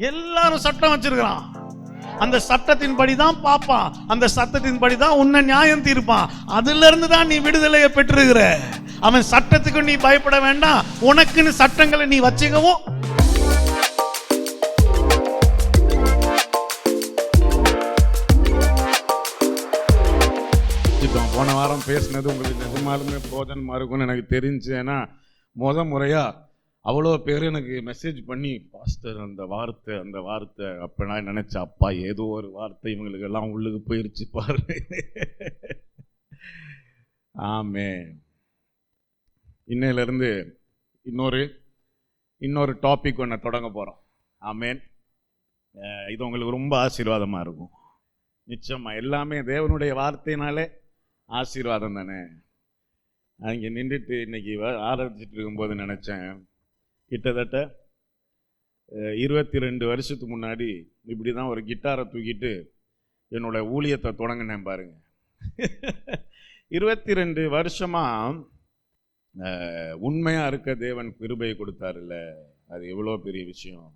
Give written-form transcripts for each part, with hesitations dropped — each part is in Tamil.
எல்லாரும் சட்டம் வச்சிருக்கிறான். அந்த சட்டத்தின்படி தான் பார்ப்பான், அந்த சட்டத்தின்படி தான் உன்னை நியாயம் தீர்ப்பான். அதுல இருந்து தான் நீ விடுதலையை பெற்றிருக்கிற. அவன் சட்டத்துக்கு நீ பயப்பட வேண்டாம். உனக்குன்னு சட்டங்களை நீ வச்சுக்கவும். இப்போ போன வாரம் பேசினது உங்களுக்கு நிஜமாலுமே போதனமா இருக்கும்னு எனக்கு தெரிஞ்சு. ஏன்னா முறையா அவ்வளோ பேர் எனக்கு மெசேஜ் பண்ணி, பாஸ்டர் அந்த வார்த்தை அப்போ நான் நினச்சேன், அப்பா ஏதோ ஒரு வார்த்தை இவங்களுக்கு எல்லாம் உள்ளுக்கு போயிருச்சு பாரு. ஆமென். இன்னையிலேருந்து இன்னொரு டாபிக் ஒன்று தொடங்க போகிறோம். ஆமென். இது உங்களுக்கு ரொம்ப ஆசீர்வாதமாக இருக்கும் நிச்சயமாக. எல்லாமே தேவனுடைய வார்த்தையினாலே ஆசீர்வாதம் தானே. அங்கே நின்றுட்டு இன்னைக்கு ஆரம்பிச்சுட்டு இருக்கும்போது நினச்சேன், கிட்டத்தட்ட 22 வருஷத்துக்கு முன்னாடி இப்படி தான் ஒரு கிட்டாரை தூக்கிட்டு என்னோட ஊழியத்தை தொடங்கினேன் பாருங்க. 22 வருஷமாக உண்மையாக இருக்க தேவன் கிருபை கொடுத்தாருல்ல, அது எவ்வளோ பெரிய விஷயம்.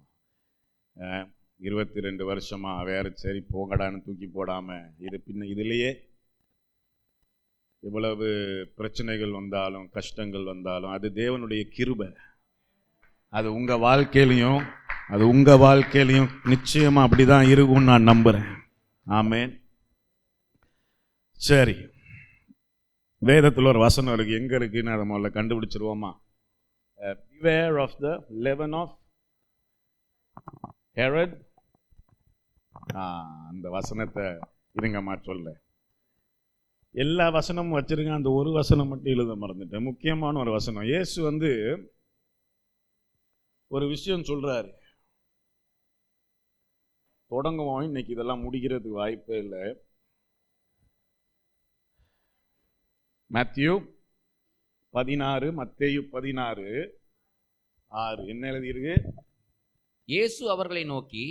22 வருஷமாக வேறு சரி போகடான்னு தூக்கி போடாமல் இதுலேயே எவ்வளவு பிரச்சனைகள் வந்தாலும் கஷ்டங்கள் வந்தாலும் அது தேவனுடைய கிருபை. அது உங்கள் வாழ்க்கையிலையும் நிச்சயமாக அப்படி தான் இருக்கும்னு நான் நம்புகிறேன். ஆமென். சரி, வேதத்தில் ஒரு வசனம் இருக்குது. எங்கே இருக்குன்னு அதை முதல்ல கண்டுபிடிச்சிருவோமா? Beware of the leaven of Herod. அந்த வசனத்தை இருங்கம்மா சொல்ல. எல்லா வசனமும் வச்சிருங்க, அந்த ஒரு வசனம் மட்டும் எழுத மறந்துட்டேன். முக்கியமான ஒரு வசனம். இயேசு ஒரு விஷயம் சொல்றாரு. தொடங்குவோம். இன்னைக்கு இதெல்லாம் முடிக்கிறதுக்கு வாய்ப்பே இல்லை. மத்தேயு 16:6 என்ன எழுதியிருக்கு? இயேசு அவர்களை நோக்கி,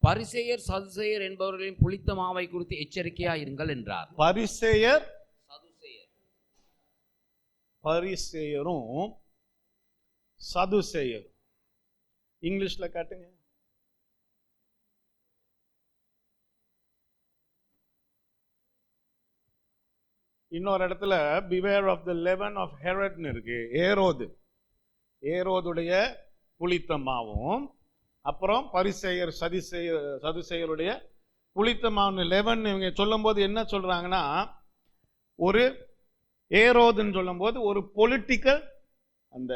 பரிசேயர் சதுசேயர் என்பவர்களின் புளித்த மாவை குறித்து எச்சரிக்கையாயிருங்கள் என்றார். பரிசேயரும் சதுசேயரும் இங்கிலீஷ்ல காட்டுங்க. இன்னொரு இடத்துல beware of the leaven of Herod இருக்கு. ஏரோதுடைய புளித்த மாவும், அப்புறம் பரிசேயர் சதுசேயருடைய புளித்த மாவு. 11 இவங்க சொல்லும் போது என்ன சொல்றாங்கன்னா, ஒரு ஏரோதுன்னு சொல்லும் போது ஒரு பொலிட்டிக்கல், அந்த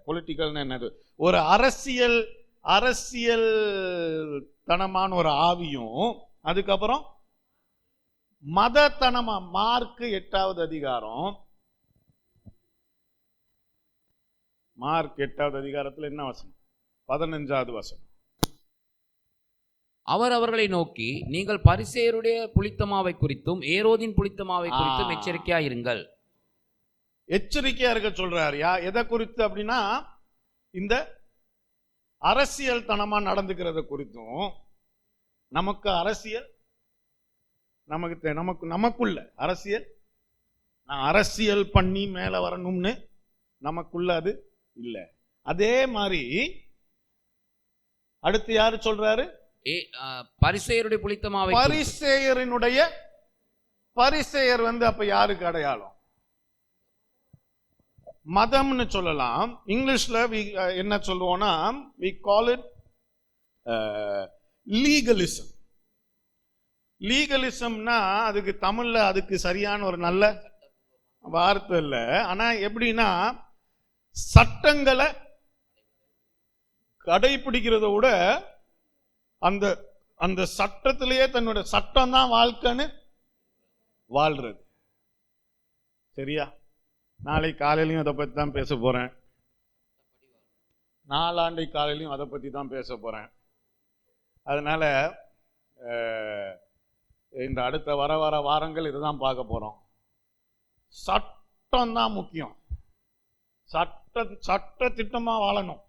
பொலிட்டிக்கல்னு என்னது, ஒரு அரசியல் தனமான ஒரு ஆவியும், அதுக்கப்புறம் மதத்தனமா. மார்க் 8வது அதிகாரம், மார்க் 8வது அதிகாரத்தில் என்ன வசனம்? 15வது வசனம். அவர் அவர்களை நோக்கி, நீங்கள் பரிசேயருடைய புளித்தமாவை குறித்தும் ஏரோதின் புளித்தமாவை குறித்தும் எச்சரிக்கையாயிருங்கள். எச்சரிக்கையா இருக்க சொல்றாரு. எதை குறித்து அப்படின்னா, இந்த அரசியல் தனமா நடந்துக்கிறத குறித்தும். நமக்கு அரசியல், நமக்குள்ள அரசியல், நான் அரசியல் பண்ணி மேல வரணும்னு நமக்குள்ள அது இல்லை. அதே மாதிரி அடுத்து யாரு சொல்றாரு? பரிசேயருடைய புளித்தமாவை. பரிசேயர் அப்ப யாருக்கு அடையாளம்? மதம்னு சொல்லலாம். இங்கிலீஷ்ல என்ன சொல்லுவோம்னா, we call it legalism. லீகலிசம்னா அதுக்கு தமிழ்ல அதுக்கு சரியான ஒரு நல்ல வார்த்தை இல்லை. ஆனா எப்படின்னா, சட்டங்களை கடைபிடிக்கிறத விட அந்த சட்டத்திலேயே தன்னோட சட்டம் தான் வாழ்க்கைன்னு வாழ்றது. சரியா? நாளை காலையிலையும் அதை பற்றி தான் பேச போறேன். நாளாண்டை காலையிலையும் அதை பற்றி தான் பேச போறேன். அதனால இந்த அடுத்த வர வாரங்கள் இதுதான் பார்க்க போறோம். சட்டம் தான் முக்கியம். சட்ட திட்டமா வாழணும்.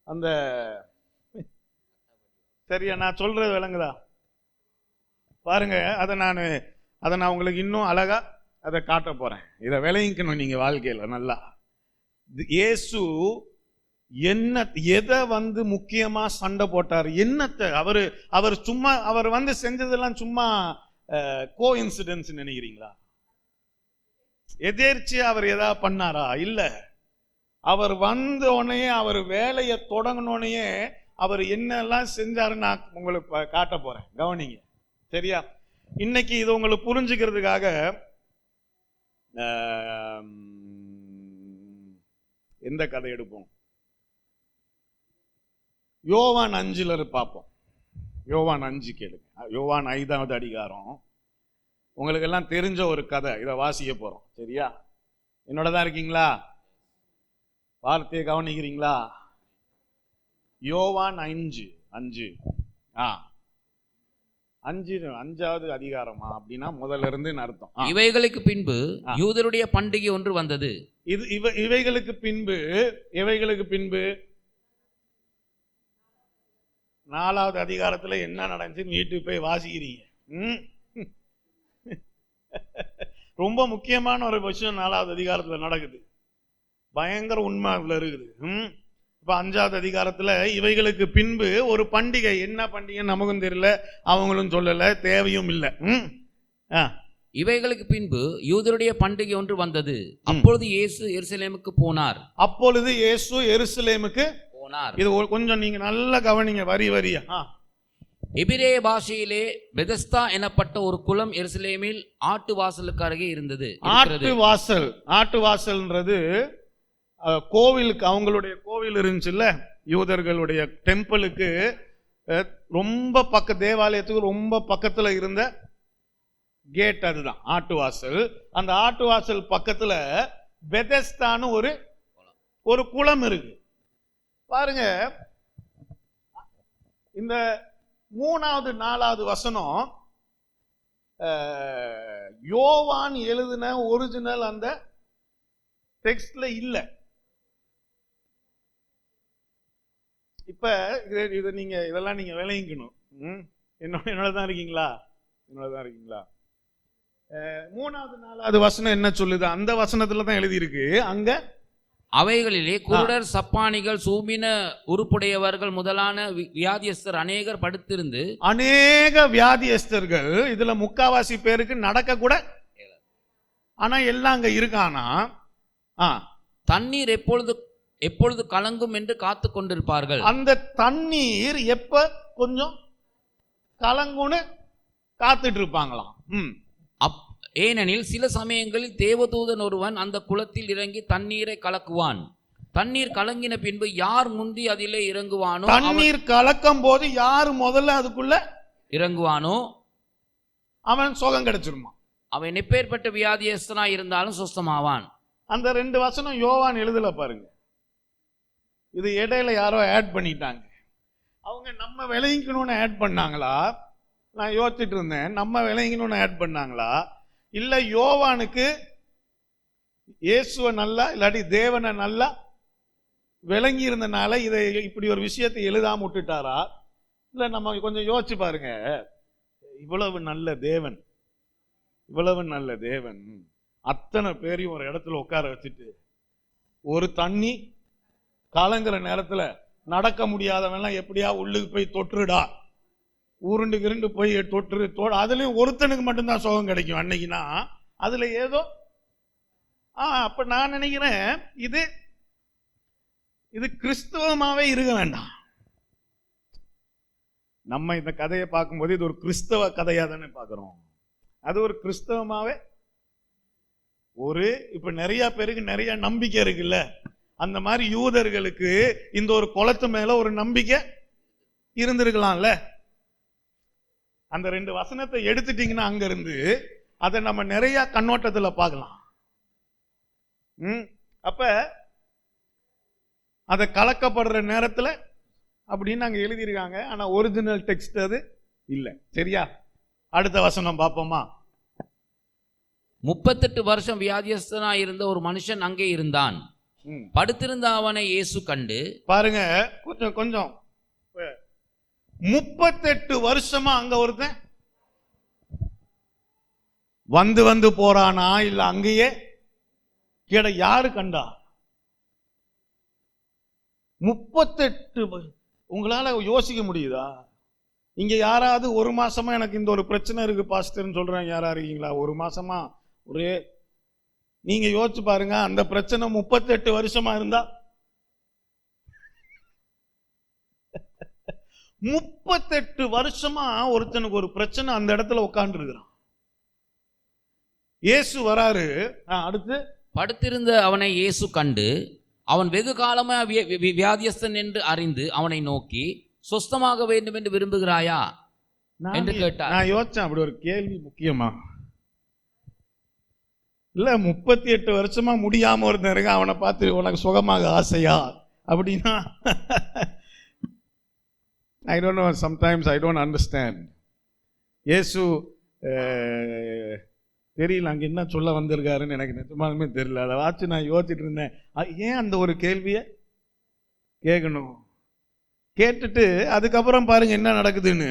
அந்த சரியா நான் சொல்றது விளங்குதா? பாருங்க, அதை நான் உங்களுக்கு இன்னும் அழகா அதை காட்ட போறேன். இதை விளங்கிக்கணும் நீங்க வாழ்க்கையில நல்லா. இயேசு என்ன எதை முக்கியமா சண்டை போட்டார்? என்னத்தை அவர் சும்மா அவர் செஞ்சதெல்லாம் சும்மா கோ இன்சிடென்ஸ் நினைக்கிறீங்களா? எதேர்ச்சியா அவர் ஏதாவது பண்ணாரா? இல்ல. அவர் வந்த உடனே அவர் வேலையை தொடங்கினோடனே அவர் என்னெல்லாம் செஞ்சாருன்னு நான் உங்களுக்கு காட்ட போறேன், கவனிங்க. சரியா? இன்னைக்கு இது உங்களுக்கு புரிஞ்சுக்கிறதுக்காக எந்த கதை எடுப்போம்? யோவான் 5 பார்ப்போம். யோவான் 5 கேளுங்க. யோவான் 5வது அதிகாரம். உங்களுக்கு எல்லாம் தெரிஞ்ச ஒரு கதை, இதை வாசிக்க போறோம். சரியா? என்னோட தான் இருக்கீங்களா? வார்த்தையை கவனிக்கிறீங்களா? யோவான் 5 5வது அதிகாரமா அப்படின்னா முதல்ல இருந்து அர்த்தம். இவைகளுக்கு பின்பு யூதருடைய பண்டிகை ஒன்று வந்தது. இவைகளுக்கு பின்பு 4வது அதிகாரத்துல என்ன நடந்துச்சுன்னு வீட்டுக்கு போய் வாசிக்கிறீங்க. ரொம்ப முக்கியமான ஒரு விஷயம் 4வது அதிகாரத்துல நடக்குது. பயங்கர உண்மை அதுல இருக்குது. இப்ப 5வது அதிகாரத்துல இவைகளுக்கு பின்பு ஒரு பண்டிகை, என்ன பண்டிகை நமக்கும் தெரியல, அவங்களும் சொல்லல, தேவையும் இல்லை. இவைகளுக்கு பின்பு யூதருடைய பண்டிகை ஒன்று வந்தது. அப்பொழுது இயேசு எருசலேமுக்கு போனார். இது கொஞ்சம் நீங்க நல்லா கவனிங்க, வரி வரியா. எபிரேய பாஷையிலே பெதஸ்தா எனப்பட்ட ஒரு குளம் எருசலேமில் ஆட்டு வாசலுக்கு அருகே இருந்தது. ஆட்டு வாசல்ன்றது கோவிலுக்கு, அவங்களுடைய கோவில் இருந்துச்சுல்ல, யூதர்களுடைய டெம்பிளுக்கு ரொம்ப தேவாலயத்துக்கு ரொம்ப பக்கத்துல இருந்த கேட், அதுதான் ஆட்டு வாசல். அந்த ஆட்டு வாசல் பக்கத்துல பெதஸ்தான்னு ஒரு குளம் இருக்கு. பாருங்க, இந்த 3வது 4வது வசனம் யோவான் எழுதின ஒரிஜினல் அந்த டெக்ஸ்ட்ல இல்ல. இப்ப இதை நீங்க இதெல்லாம் நீங்க விளங்கிக்கணும். என்னோடதான் இருக்கீங்களா? 3வது 4வது வசனம் என்ன சொல்லுது? அந்த வசனத்துல தான் எழுதி இருக்கு. அங்க அவைகளிலே குருடர், சப்பானிகள், சூமின உருப்புடையவர்கள் முதலான வியாதியஸ்தர் அநேகர் படுத்திருந்து, அநேக வியாதியஸ்தர்கள், இதுல முக்காவாசி பேருக்கு நடக்க கூட, ஆனா எல்லாம் அங்க இருக்கானா, தண்ணீர் எப்பொழுது கலங்கும் என்று காத்து கொண்டிருப்பார்கள். அந்த தண்ணீர் எப்ப கொஞ்சம் கலங்குன்னு காத்துட்டு இருப்பாங்களாம். ஏனெனில் சில சமயங்களில் தேவதூதன் ஒருவன் அந்த குளத்தில் இறங்கி தண்ணீரை கலக்குவான். தண்ணீர் கலங்கின பின்பு யார் முந்தி அதிலே இறங்குவானோ, தண்ணீர் கலக்கும் போது யார் முதல்ல அதுக்குள்ள இறங்குவானோ அவன் சுகம் கிடைச்சிருமா. அவன் எப்பேற்பட்ட வியாதியஸ்தனா இருந்தாலும் சுஸ்தமாவான். அந்த 2 வசனம் யோவான் எழுதல பாருங்க. இது இடையில யாரோ ஆட் பண்ணிட்டாங்க. அவங்க நம்ம விளைவிக்கணும்னு ஆட் பண்ணாங்களா? நான் யோசிச்சுட்டு இருந்தேன், நம்ம விளைவிக்கணும்னு ஆட் பண்ணாங்களா, இல்ல யோவானுக்கு இயேசுவை நல்லா இல்லாட்டி தேவனை நல்லா விளங்கி இருந்தனால இதை இப்படி ஒரு விஷயத்தை எழுதாம விட்டுட்டாரா? இல்ல நம்ம கொஞ்சம் யோசிச்சு பாருங்க. இவ்வளவு நல்ல தேவன் அத்தனை பேரையும் ஒரு இடத்துல உட்கார வச்சுட்டு, ஒரு தண்ணி கலங்குற நேரத்துல நடக்க முடியாதவன் எப்படியா உள்ளுக்கு போய் தொற்றுடா, உருண்டு கிருண்டு போய் தொற்று, அதுலயும் ஒருத்தனுக்கு மட்டும்தான் சுகம் கிடைக்கும் அன்னைக்குன்னா, அதுல ஏதோ அப்ப நான் நினைக்கிறேன் இது கிறிஸ்தவமாவே இருக்க வேண்டாம். நம்ம இந்த கதையை பார்க்கும்போது இது ஒரு கிறிஸ்தவ கதையா தானே பார்க்கிறோம். அது ஒரு கிறிஸ்தவமாவே இப்ப நிறைய பேருக்கு நிறைய நம்பிக்கை இருக்குல்ல, அந்த மாதிரி யூதர்களுக்கு இந்த ஒரு குளத்து மேல ஒரு நம்பிக்கை இருந்திருக்கலாம்ல. அந்த 2 வசனத்தை எடுத்துட்டீங்கன்னா அங்க இருந்து அதை நம்ம நிறைய கண்ணோட்டத்துல பார்க்கலாம். அப்ப அதை கலக்கப்படுற நேரத்துல அப்படின்னு அங்க எழுதியிருக்காங்க. ஆனா ஒரிஜினல் டெக்ஸ்ட் அது இல்ல. சரியா? அடுத்த வசனம் பார்ப்போமா? 38 வருஷம் வியாதியஸ்தனா இருந்த ஒரு மனுஷன் அங்கே இருந்தான். படுத்திருந்த அவனை இயேசு கண்டு, பாருங்க கொஞ்சம் 38 வருஷமா அங்க ஒருத்தன் வந்து போறானா இல்ல அங்கேயே யாரு கண்டா? 38 உங்களால யோசிக்க முடியுதா? இங்க யாராவது ஒரு மாசமா எனக்கு இந்த ஒரு பிரச்சனை இருக்கு பாஸ்டர்னு சொல்றாங்க யாரா இருக்கீங்களா? ஒரு மாசமா ஒரே, நீங்க யோசிச்சு பாருங்க, அந்த பிரச்சனை 38 வருஷமா இருந்தா 38 வருஷமா ஒருத்தனுக்கு ஒரு பிரச்சனை அந்த இடத்துல உட்கார்ந்து இருக்கிறான். இயேசு வராரு. அடுத்து, படுத்திருந்த அவனை இயேசு கண்டு அவன் வெகு காலமா வியாதியஸ்தன் என்று அறிந்து அவனை நோக்கி, சொஸ்தமாக வேண்டும் என்று விரும்புகிறாயா என்று கேட்டார். நான் யோசிச்சேன், அப்படி ஒரு கேள்வி முக்கியமா இல்ல? 38 வருஷமா முடியாம ஒருத்தன் இருக்க, அவனை பார்த்து உனக்கு சுகமாக ஆசையா அப்படின்னா I don't know, sometimes I don't understand. இயேசு தெரியல அங்க என்ன சொல்ல வந்திருக்காருன்னு எனக்கு நிஜமாலுமே தெரியல. அதை வாச்சு நான் யோசிச்சுட்டு இருந்தேன், ஏன் அந்த ஒரு கேள்வியை கேட்கணும்? கேட்டுட்டு அதுக்கப்புறம் பாருங்க என்ன நடக்குதுன்னு.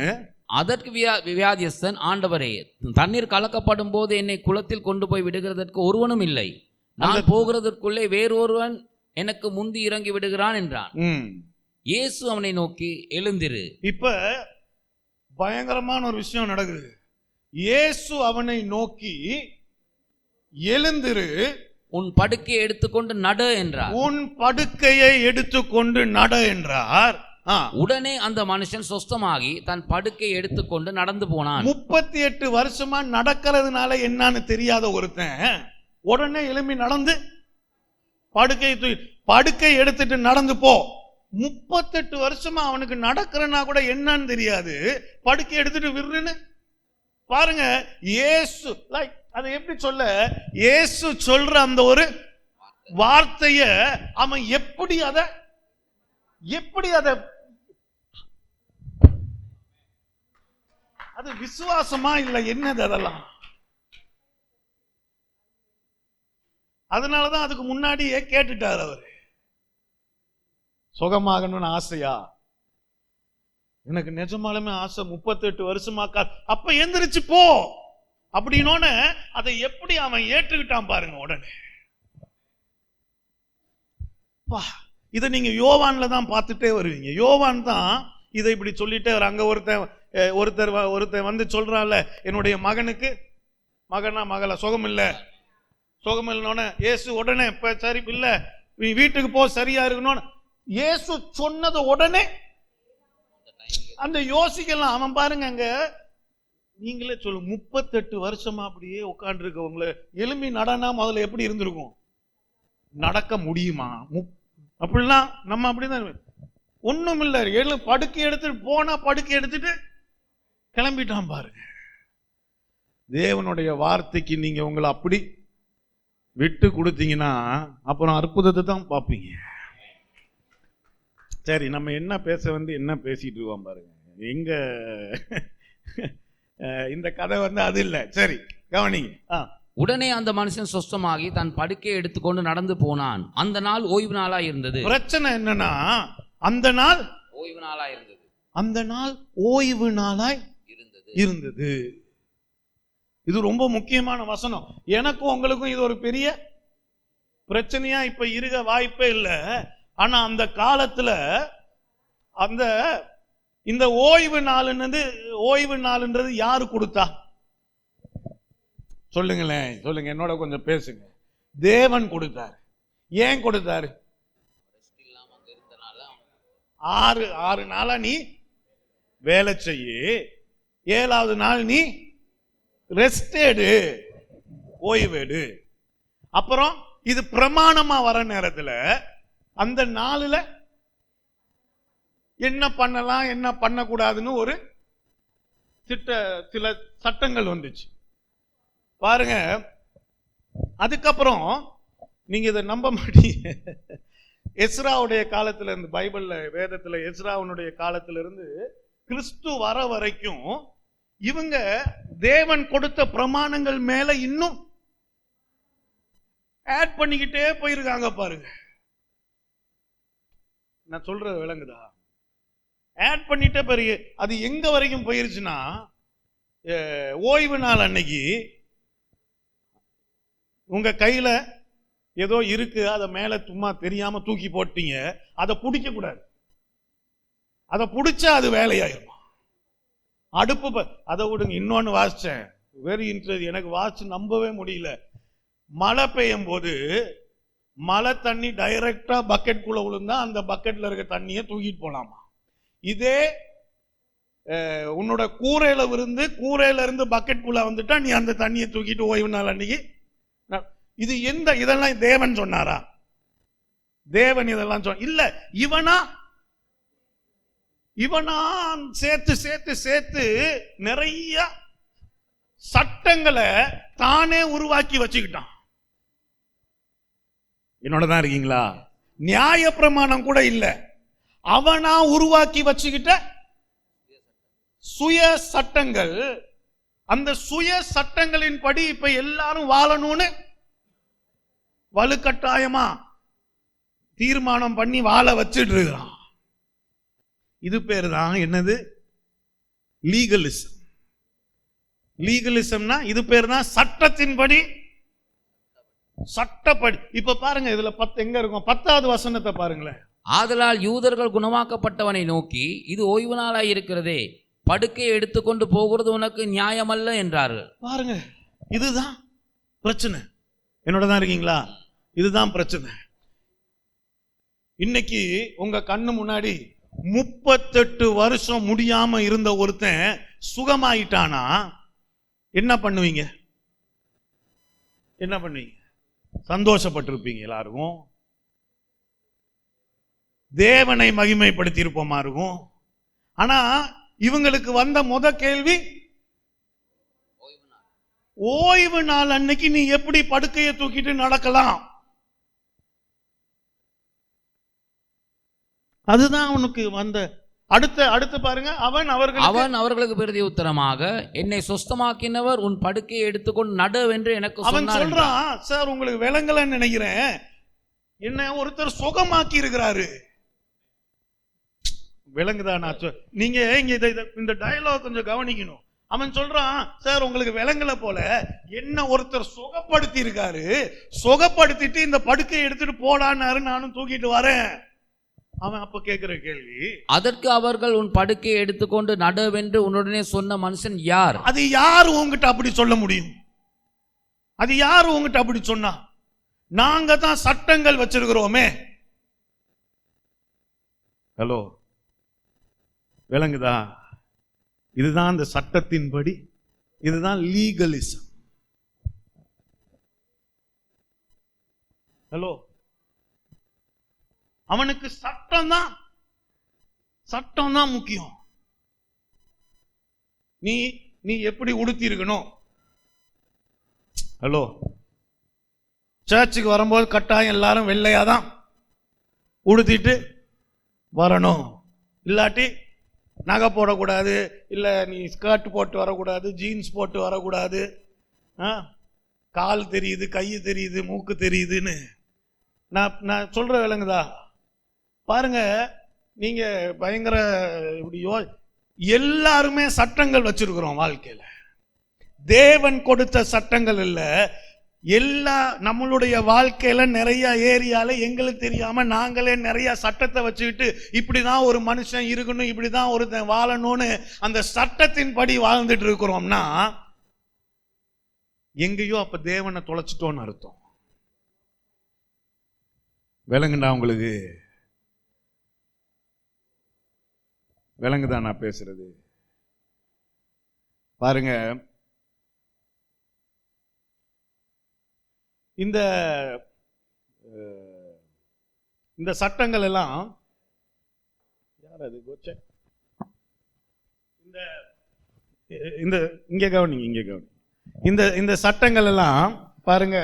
அதற்கு வியாதியஸ்தன், ஆண்டவரே, தண்ணீர் கலக்கப்படும் போது என்னை குளத்தில் கொண்டு போய் விடுகிறதற்கு ஒருவனும் இல்லை, நான் போகிறதற்குள்ளே வேறொருவன் எனக்கு முந்தி இறங்கி விடுகிறான் என்றான். இயேசு அவனை நோக்கி, எழுந்திரு. இப்ப பயங்கரமான ஒரு விஷயம் நடக்குது. இயேசு அவனை நோக்கி, எழுந்திரு, உன் படுக்கையை எடுத்துக்கொண்டு நட என்றார். உன் படுக்கையை எடுத்துக்கொண்டு நட என்றார். உடனே அந்த மனுஷன் சொஸ்தமாகி தன் படுக்கையை எடுத்துக்கொண்டு நடந்து போனான். 38 வருஷமா நடக்கிறதுனால என்னன்னு தெரியாத ஒருத்தன் உடனே எழும்பி நடந்து படுக்கை எடுத்துட்டு நடந்து போ. 38 வருஷமா அவனுக்கு நடக்கிறனா கூட என்னன்னு தெரியாது, படுக்கை எடுத்துட்டு விருன்னு பாருங்க. இயேசு லைக் அதை எப்படி சொல்ல, இயேசு சொல்ற அந்த ஒரு வார்த்தைய அவன் எப்படி அதை அது விசுவாசமா இல்ல என்னது அதெல்லாம்? அதனாலதான் அதுக்கு முன்னாடியே கேட்டுட்டார் அவர், சுகமாகணும்னு ஆசையா? எனக்கு நிஜமாலுமே ஆசை, 38 வருஷமா. அப்ப எந்திரிச்சு போ அப்படின்னு அதை எப்படி அவன் ஏற்றுக்கிட்டான் பாருங்க உடனே. இதை நீங்க யோவான்ல தான் பார்த்துட்டே வருவீங்க. யோவான் தான் இதை இப்படி சொல்லிட்டே வர. அங்க ஒருத்தர் வந்து சொல்றான்ல, என்னுடைய மகனுக்கு மகள சுகம் இல்லைன்னு இயேசு உடனே சரி இல்ல, நீ வீட்டுக்கு போ, சரியா இருக்கணும்னு இயேசு சொன்னது உடனே அந்த யோசிக்கலாம். அவன் பாருங்க, அங்க நீங்களே சொல்லு, 38 வருஷமா அப்படியே உட்கார்ந்து இருக்கவங்கள எலும்பி நடனா முதல்ல எப்படி இருந்திருக்கும்? நடக்க முடியுமா? அப்படிலாம் நம்ம அப்படிதான். ஒண்ணும் இல்ல, படுக்கை எடுத்துட்டு போனா படுக்கை எடுத்துட்டு கிளம்பிட்டான் பாருங்க. தேவனுடைய வார்த்தைக்கு நீங்க உங்களை அப்படி விட்டு கொடுத்தீங்கன்னா அப்புறம் அற்புதத்தை தான் பார்ப்பீங்க. சரி, நம்ம என்ன பேச வந்து என்ன பேசிட்டு இருக்கோம் பாருங்க. எங்க இந்த கதை வந்து அது இல்லை. சரி கவனிங்க. உடனே அந்த மனுஷன் சொஸ்தமாகி தன் படுக்கையை எடுத்துக்கொண்டு நடந்து போனான். அந்த நாள் ஓய்வு நாளா இருந்தது. பிரச்சனை என்னன்னா, அந்த நாள் ஓய்வு நாளா இருந்தது. அந்த நாள் ஓய்வு நாளாய் இருந்தது. இது ரொம்ப முக்கியமான வசனம். எனக்கும் உங்களுக்கும் இது ஒரு பெரிய பிரச்சனையா இப்ப இருக்க வாய்ப்பே இல்லை. ஆனா அந்த காலத்துல இந்த ஓய்வு நாளுன்றது யாரு கொடுத்தா? சொல்லுங்களேன், சொல்லுங்க, என்னோட கொஞ்சம் பேசுங்க. தேவன் கொடுத்தாரு. ஏன் கொடுத்தாரு? 6 நாளா நீ வேலை செய்ய, 7வது நாள் நீ ரெஸ்ட் எடு, ஓய்வேடு. அப்புறம் இது பிரமாணமா வர நேரத்துல அந்த நாளுல என்ன பண்ணலாம் என்ன பண்ணக்கூடாதுன்னு ஒரு சில சட்டங்கள் வந்துச்சு பாருங்க. அதுக்கப்புறம் நீங்க இதை நம்ப மாட்டீங்க, எஸ்ராவுடைய காலத்துல இருந்து, பைபிள்ல வேதத்துல எஸ்ராவுடைய காலத்துல இருந்து கிறிஸ்து வர வரைக்கும் இவங்க தேவன் கொடுத்த பிரமாணங்கள் மேல இன்னும் ஆட் பண்ணிக்கிட்டே போயிருக்காங்க பாருங்க. நான் சொல்றது விளங்குதா? ஆட் பண்ணிட்டே பாருங்க. அது எங்க வரைக்கும் போயிருச்சுன்னா, ஓய்வு நாள் அன்னைக்கு உங்க கையில ஏதோ இருக்கு, அதை மேல சும்மா தெரியாம தூக்கி போட்டீங்க, அதை பிடிக்க கூடாது. அதை பிடிச்சா அது வேலையாயிருமா? அடுப்பு அதை விடுங்க. இன்னொன்னு வாசிச்சேன், வெரி இன்ட்ரெஸ்ட், எனக்கு வாசிச்சு நம்பவே முடியல. மழை பெய்யும் போது மழை தண்ணி டைரக்டா பக்கெட் குள்ள விழுந்தா அந்த பக்கெட்ல இருக்க தண்ணியை தூக்கிட்டு போலாமா? இதே உன்னோட கூரையில இருந்து பக்கெட் குள்ள வந்துட்டா நீ அந்த தண்ணியை தூக்கிட்டு ஓய்வு நாள் அன்னைக்கு. இது இதெல்லாம் தேவன் சொன்னாரா? தேவன் இதெல்லாம் சொன்ன இல்ல. இவனா சேர்த்து சேர்த்து சேர்த்து நிறைய சட்டங்களை தானே உருவாக்கி வச்சுக்கிட்டான். என்னோடதான் இருக்கீங்களா? நியாய பிரமாணம் கூட இல்ல, அவனா உருவாக்கி வச்சுக்கிட்ட சுய சட்டங்கள். அந்த சுய சட்டங்களின் படி இப்ப எல்லாரும் வாழணும்னு வலுக்கட்டாயமா தீர்மானம் பண்ணி வாழ வச்சுட்டு இருக்கிறான். இது பேர் தான் என்னது? லீகலிசம். லீகலிசம்னா இது பேர் தான் சட்டத்தின்படி, சட்டப்படி. இப்ப பாருங்க, இதுல 10 எங்க இருக்கும்? 10வது வசனத்தை பாருங்களேன். ஆதலால் யூதர்கள் குணமாக்கப்பட்டவனை நோக்கி, இது ஓய்வு நாளாய் இருக்கிறதே, படுக்கையை எடுத்துக்கொண்டு போகிறது உனக்கு நியாயமல்ல என்றார்கள். பாருங்க, இதுதான் பிரச்சனை. என்னோட தான் இருக்கீங்களா? இதுதான் பிரச்சனை. இன்னைக்கு உங்க கண்ணு முன்னாடி 38 வருஷம் முடியாம இருந்த ஒருத்தன் சுகமாயிட்டானா என்ன பண்ணுவீங்க? என்ன பண்ணுவீங்க? சந்தோஷப்பட்டிருப்பீங்க எல்லாரும். தேவனை மகிமைப்படுத்தி இருப்போமா இருக்கும். ஆனா இவங்களுக்கு வந்த கேள்வி, ஓய்வு நாள் அன்னைக்கு நீ எப்படி படுக்கையை தூக்கிட்டு நடக்கலாம்? அதுதான் உனக்கு வந்த அடுத்து பாருங்க. அவன் அவர்களுக்கு பிரதி உத்தரமாக, என்னை சொஸ்தமாக்கினவர் உன் படுக்கையை எடுத்துக்கொண்டு நடு என்று எனக்கு அவன் சொல்றான். சார், உங்களுக்கு விளங்கலன்னு நினைக்கிறேன், என்ன ஒருத்தர் சுகமாக்கி இருக்கிறாரு. விளங்குதா? நீங்க இந்த டயலாக் கொஞ்சம் கவனிக்கணும். அவன் சொல்றான், சார் உங்களுக்கு விளங்கல போல, என்ன ஒருத்தர் சுகப்படுத்தி இருக்காரு, சுகப்படுத்திட்டு இந்த படுக்கையை எடுத்துட்டு போடான்னாரு, நானும் தூக்கிட்டு வரேன். அவன் அப்ப கேட்கிற கேள்வி, அதற்கு அவர்கள் உன் படுக்கையை எடுத்துக்கொண்டு நடவென்று உன்னுடனே சொன்ன மனுஷன் யார்? அது யார் உங்ககிட்ட அப்படி சொல்ல முடியும்? அது யார் உங்ககிட்ட அப்படி சொன்னா? நாங்க தான் சட்டங்கள் வச்சிருக்கிறோமே. ஹலோ, விளங்குதா? இதுதான் அந்த சட்டத்தின்படி, இதுதான் லீகலிசம். ஹலோ, அவனுக்கு சட்டம் தான் முக்கியம். நீ எப்படி உடுத்தி இருக்கணும்? ஹலோ, சர்ச்சுக்கு வரும்போது கட்டாயம் எல்லாரும் வெள்ளையாதான் உடுத்திட்டு வரணும். இல்லாட்டி நகை போடக்கூடாது, இல்ல நீ ஸ்கர்ட் போட்டு வரக்கூடாது, ஜீன்ஸ் போட்டு வரக்கூடாது, கால் தெரியுது, கை தெரியுது, மூக்கு தெரியுதுன்னு நான் சொல்ற விளங்குதா? பாருங்க, நீங்க பயங்கர இப்படியோ எல்லாருமே சட்டங்கள் வச்சிருக்கிறோம் வாழ்க்கையில. தேவன் கொடுத்த சட்டங்கள் இல்ல, எல்லா நம்மளுடைய வாழ்க்கையில நிறைய ஏரியால எங்களுக்கு தெரியாம நாங்களே நிறைய சட்டத்தை வச்சுக்கிட்டு இப்படிதான் ஒரு மனுஷன் இருக்கணும், இப்படிதான் ஒருத்தன் வாழணும்னு அந்த சட்டத்தின் படி வாழ்ந்துட்டு இருக்கிறோம்னா எங்கேயோ அப்ப தேவனை தொலைச்சிட்டோன்னு அர்த்தம். விளங்குண்டா உங்களுக்கு? விளங்குதான் நான் பேசுறது? பாருங்க, இந்த சட்டங்கள் எல்லாம் யார் அது கோச்ச இந்த இங்க கவனிங்க. இந்த சட்டங்கள் எல்லாம் பாருங்க,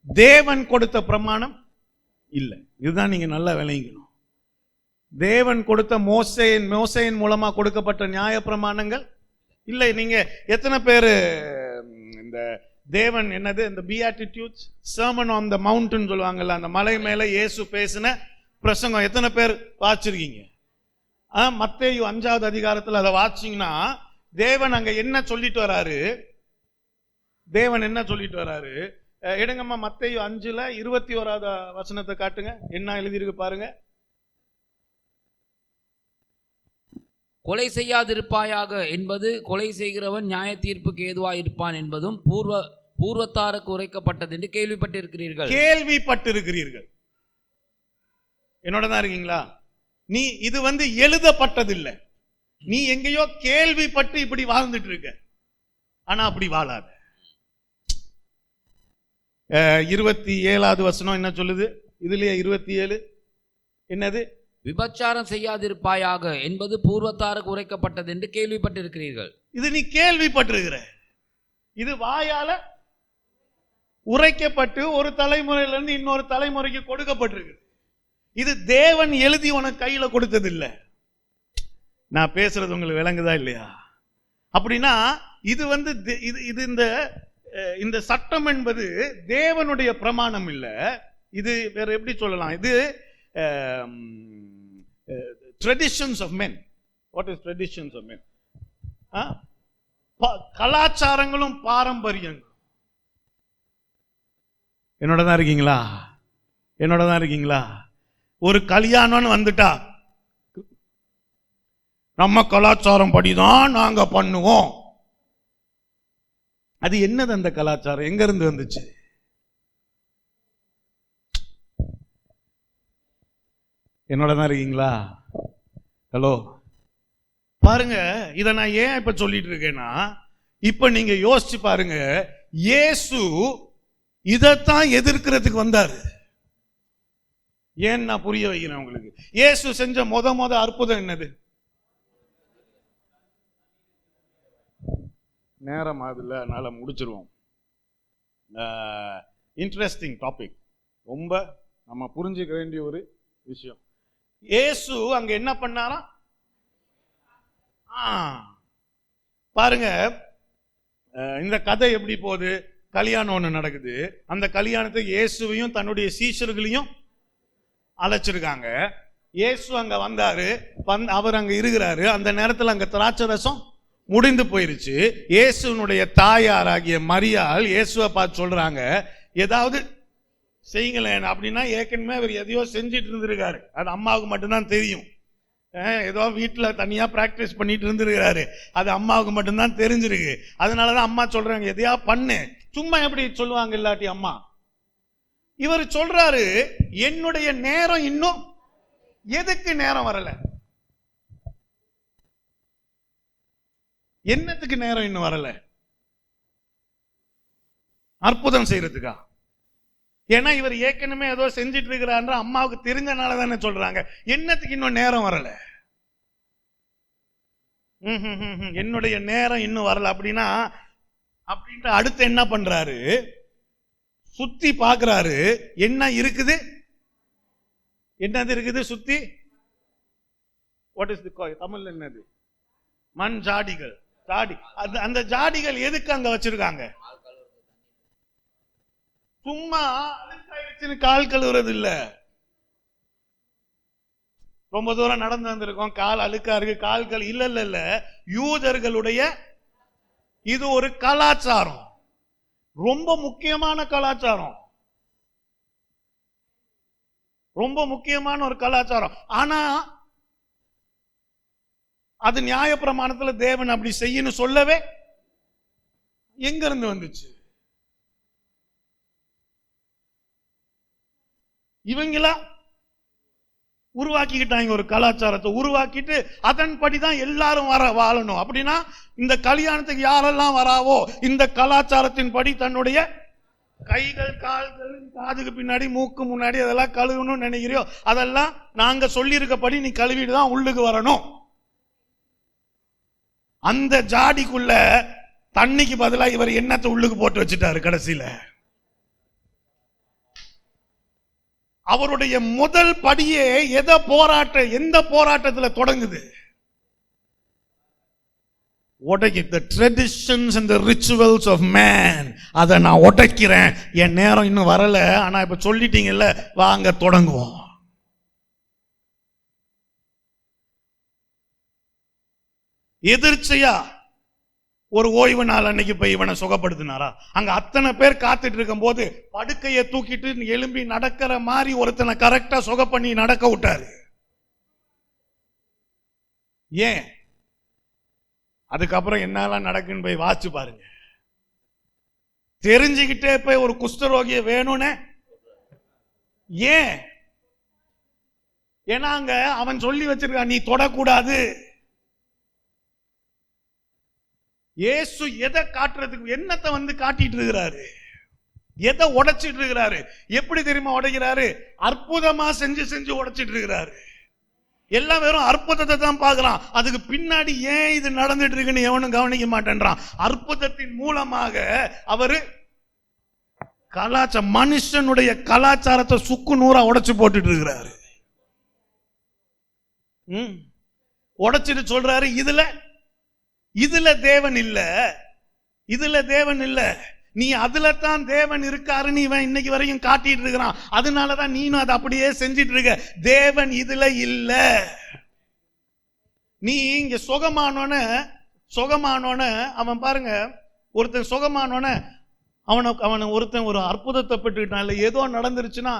தேவன் கொடுத்த பிரமாணம் இல்லை. இதுதான் நீங்க நல்லா விளங்கணும். தேவன் கொடுத்த மோசேயின் மூலமா கொடுக்கப்பட்ட நியாய பிரமாணங்கள் இல்லை. நீங்க எத்தனை பேரு இந்த தேவன் என்னது இந்த பியாட்டிட்யூட்ஸ், சர்மன் ஆன் தி மவுண்டன் சொல்லுவாங்கல்ல, அந்த மலை மேல இயேசு பேசின பிரசங்கம் எத்தனை பேர் வாசிச்சிருக்கீங்க? மத்தேயு 5வது அதிகாரத்தில் அதை வாசிச்சீங்கன்னா தேவன் அங்க என்ன சொல்லிட்டு வராரு? தேவன் என்ன சொல்லிட்டு வராரு? எடுங்கம்மா, மத்தேயு 5:21 வசனத்தை காட்டுங்க. என்ன எழுதியிருக்கு பாருங்க. கொலை செய்யாதிருப்பாயாக என்பது கொலை செய்கிறவன் நியாய தீர்ப்புக்கு ஏதுவாயிருப்பான் என்பதும் பூர்வத்தாருக்கு உரைக்கப்பட்டது என்று கேள்விப்பட்டிருக்கிறீர்கள். என்னோட தான் இருக்கீங்களா? நீ இது எழுதப்பட்டதில்லை, நீ எங்கேயோ கேள்விப்பட்டு இப்படி வாழ்ந்துட்டு இருக்க. ஆனா அப்படி வாழாத. 27வது வசனம் என்ன சொல்லுது? இதுலயே 27 என்னது? விபச்சாரம் செய்யாதிருப்பாயாக என்பது பூர்வத்தாருக்கு உரைக்கப்பட்டது என்று கேள்விப்பட்டிருக்கிறீர்கள். இது நீ கேள்விப்பட்டிருக்கிற, இது வாயால உரைக்கப்பட்டு ஒரு தலைமுறையிலிருந்து இன்னொரு தலைமுறைக்கு கொடுக்கப்பட்டிருக்கு. இது தேவன் எழுதி உனக்கு கையில கொடுத்தது இல்லை. நான் பேசுறது உங்களுக்கு விளங்குதா இல்லையா? அப்படின்னா இது இது இந்த சட்டம் என்பது தேவனுடைய பிரமாணம் இல்லை. இது வேற எப்படி சொல்லலாம்? இது traditions of men. What is traditions of men? கலாச்சாரங்களும் பாரம்பரியங்களும். என்னோட தான் இருக்கீங்களா? என்னோட தான் இருக்கீங்களா? ஒரு கல்யாணம்னு வந்துட்டா நம்ம கலாச்சாரம் படிதான் நாங்க பண்ணுவோம். அது என்னது அந்த கலாச்சாரம்? எங்க இருந்து வந்துச்சு? என்னோட தான் இருக்கீங்களா? ஹலோ, பாருங்க. இதை நான் ஏன் இப்ப சொல்லிட்டு இருக்கேன்னா, இப்ப நீங்க யோசிச்சு பாருங்க. இயேசு இதைத்தான் எதிர்க்கிறதுக்கு வந்தாரு. ஏன் நான் புரிய வைக்கிறேன் உங்களுக்கு. இயேசு செஞ்ச முத அற்புதம் என்னது? நேரம் ஆகுதுல்ல, அதனால முடிச்சிருவோம். இன்ட்ரெஸ்டிங் டாபிக், ரொம்ப நம்ம புரிஞ்சுக்க வேண்டிய ஒரு விஷயம். இயேசு அங்க என்ன பண்ணாரா பாருங்க. இந்த கதை எப்படி போகுது? கல்யாணம் ஒண்ணு நடக்குது. அந்த கல்யாணத்துக்கு இயேசுவையும் தன்னுடைய சீஷர்களையும் அழைச்சிருக்காங்க. இயேசு அங்க வந்தாரு, அவர் அங்க இருக்கிறாரு. அந்த நேரத்தில் அங்க திராட்சை ரசம் முடிந்து போயிருச்சு. இயேசுனுடைய தாயாராகிய மரியாள் இயேசுவை பார்த்து சொல்றாங்க, ஏதாவது செய்யுங்களேன் அப்படின்னா. ஏற்கனவே அவர் எதையோ செஞ்சிட்டு இருந்திருக்காரு, அது அம்மாவுக்கு மட்டும்தான் தெரியும். ஏதோ வீட்டில் தனியா பிராக்டிஸ் பண்ணிட்டு இருந்திருக்கிறாரு, அது அம்மாவுக்கு மட்டும்தான் தெரிஞ்சிருக்கு. அதனாலதான் அம்மா சொல்றாங்க, எதையா பண்ணு. சும்மா எப்படி சொல்லுவாங்க இல்லாட்டி அம்மா. இவர் சொல்றாரு, என்னுடைய நேரம் இன்னும். எதுக்கு நேரம் வரல? என்னத்துக்கு நேரம் இன்னும் வரல? அற்புதம் செய்யறதுக்கா? ஏன்னா இவர் ஏற்கனவே ஏதோ செஞ்சிட்டு இருக்கிறார், அம்மாவுக்கு தெரிஞ்சனால தானே சொல்றாங்க. என்னத்துக்கு இன்னும் நேரம் வரல? என்னுடைய நேரம் இன்னும் வரல அப்படின்னா அப்படின்ட்டு அடுத்து என்ன பண்றாரு? சுத்தி பாக்குறாரு, என்ன இருக்குது? என்னது இருக்குது சுத்தி? வாட் இஸ் தி தமிழ்ல என்னது? மண் ஜாடிகள். ஜாடி. அந்த ஜாடிகள் எதுக்கு அங்க வச்சிருக்காங்க? சும்மா கால் கழுவுறது இல்ல. ரொம்ப தூரம் நடந்து வந்திருக்கோம், கால் அழுக்கா இருக்கு, கால் இல்ல. யூதர்களுடைய இது ஒரு கலாச்சாரம், ரொம்ப முக்கியமான கலாச்சாரம், ரொம்ப முக்கியமான ஒரு கலாச்சாரம். ஆனா அது நியாயப்பிரமாணத்துல தேவன் அப்படி செய்யணும் சொல்லவே எங்க இருந்து வந்துச்சு? இவங்களா உருவாக்கிக்கிட்டாங்க ஒரு கலாச்சாரத்தை. உருவாக்கிட்டு அதன்படிதான் எல்லாரும் வாழணும். அப்படின்னா இந்த கல்யாணத்துக்கு யாரெல்லாம் வராவோ இந்த கலாச்சாரத்தின் படி தன்னுடைய கைகள், கால்கள், காதுக்கு பின்னாடி, மூக்கு முன்னாடி அதெல்லாம் கழுவணும்னு நினைக்கிறியோ அதெல்லாம் நாங்க சொல்லி இருக்கப்படி நீ கழுவிட்டு தான் உள்ளுக்கு வரணும். அந்த ஜாடிக்குள்ள தண்ணிக்கு பதிலா இவர் எண்ணத்தை உள்ளுக்கு போட்டு வச்சுட்டாரு. கடைசியில அவருடைய முதல் படியே எந்த போராட்டத்துல தொடங்குது? the traditions and the rituals of man. அதை நான் உடைக்கிறேன். என் நேரம் இன்னும் வரல, ஆனா இப்ப சொல்லிட்டீங்கல்ல, வாங்க தொடங்குவோம். எதிர்ச்சையா ஒரு ஓய்வு நாள் அன்னைக்கு போய் இவனை சுகப்படுத்தினாரா? அங்க அத்தனை பேர் காத்துட்டு இருக்கும் போது படுக்கையை தூக்கிட்டு எழும்பி நடக்கிற மாதிரி ஒருத்தனை கரெக்டா சுக பண்ணி நடக்க விட்டாரு. ஏன்? அதுக்கப்புறம் என்னெல்லாம் நடக்குன்னு போய் வாச்சு பாருங்க. தெரிஞ்சுக்கிட்டே போய் ஒரு குஷ்டரோகிய வேணும்னு. ஏன்? ஏன்னா அங்க அவன் சொல்லி வச்சிருக்கான், நீ தொடக்கூடாது. இயேசு எதை காட்டுறதுக்கு, என்னத்தை வந்து காட்டிட்டு இருக்கிறாரு, எதை உடைச்சிட்டு இருக்கிறாரு? எப்படி தெரியுமா உடைக்கிறாரு? அற்புதமா செஞ்சு செஞ்சு உடைச்சிட்டு இருக்கிறாரு. எல்லாம் வெறும் அற்புதத்தை தான் பார்க்கலாம். அதுக்கு பின்னாடி ஏன் இது நடந்துட்டு இருக்குன்னு எவனும் கவனிக்க மாட்டேன்றான். அற்புதத்தின் மூலமாக அவரு மனுஷனுடைய கலாச்சாரத்தை சுக்கு நூறா உடைச்சு போட்டுட்டு இருக்கிறாரு. உடைச்சிட்டு சொல்றாரு, இதுல தேவன் இல்ல, இதுல தேவன் இல்ல, நீ அதுல தான் தேவன் இருக்காருன்னு இவன் இன்னைக்கு வரைக்கும் காட்டிட்டு இருக்கிறான். அதனாலதான் நீனும் அதை அப்படியே செஞ்சிட்டு இருக்க. தேவன் இதுல இல்ல. நீ இங்க சுகமானோன அவன் பாருங்க, ஒருத்தன் சுகமானோன அவனை ஒருத்தன் ஒரு அற்புதத்தை பெற்றுக்கிட்டான், ஏதோ நடந்துருச்சுன்னா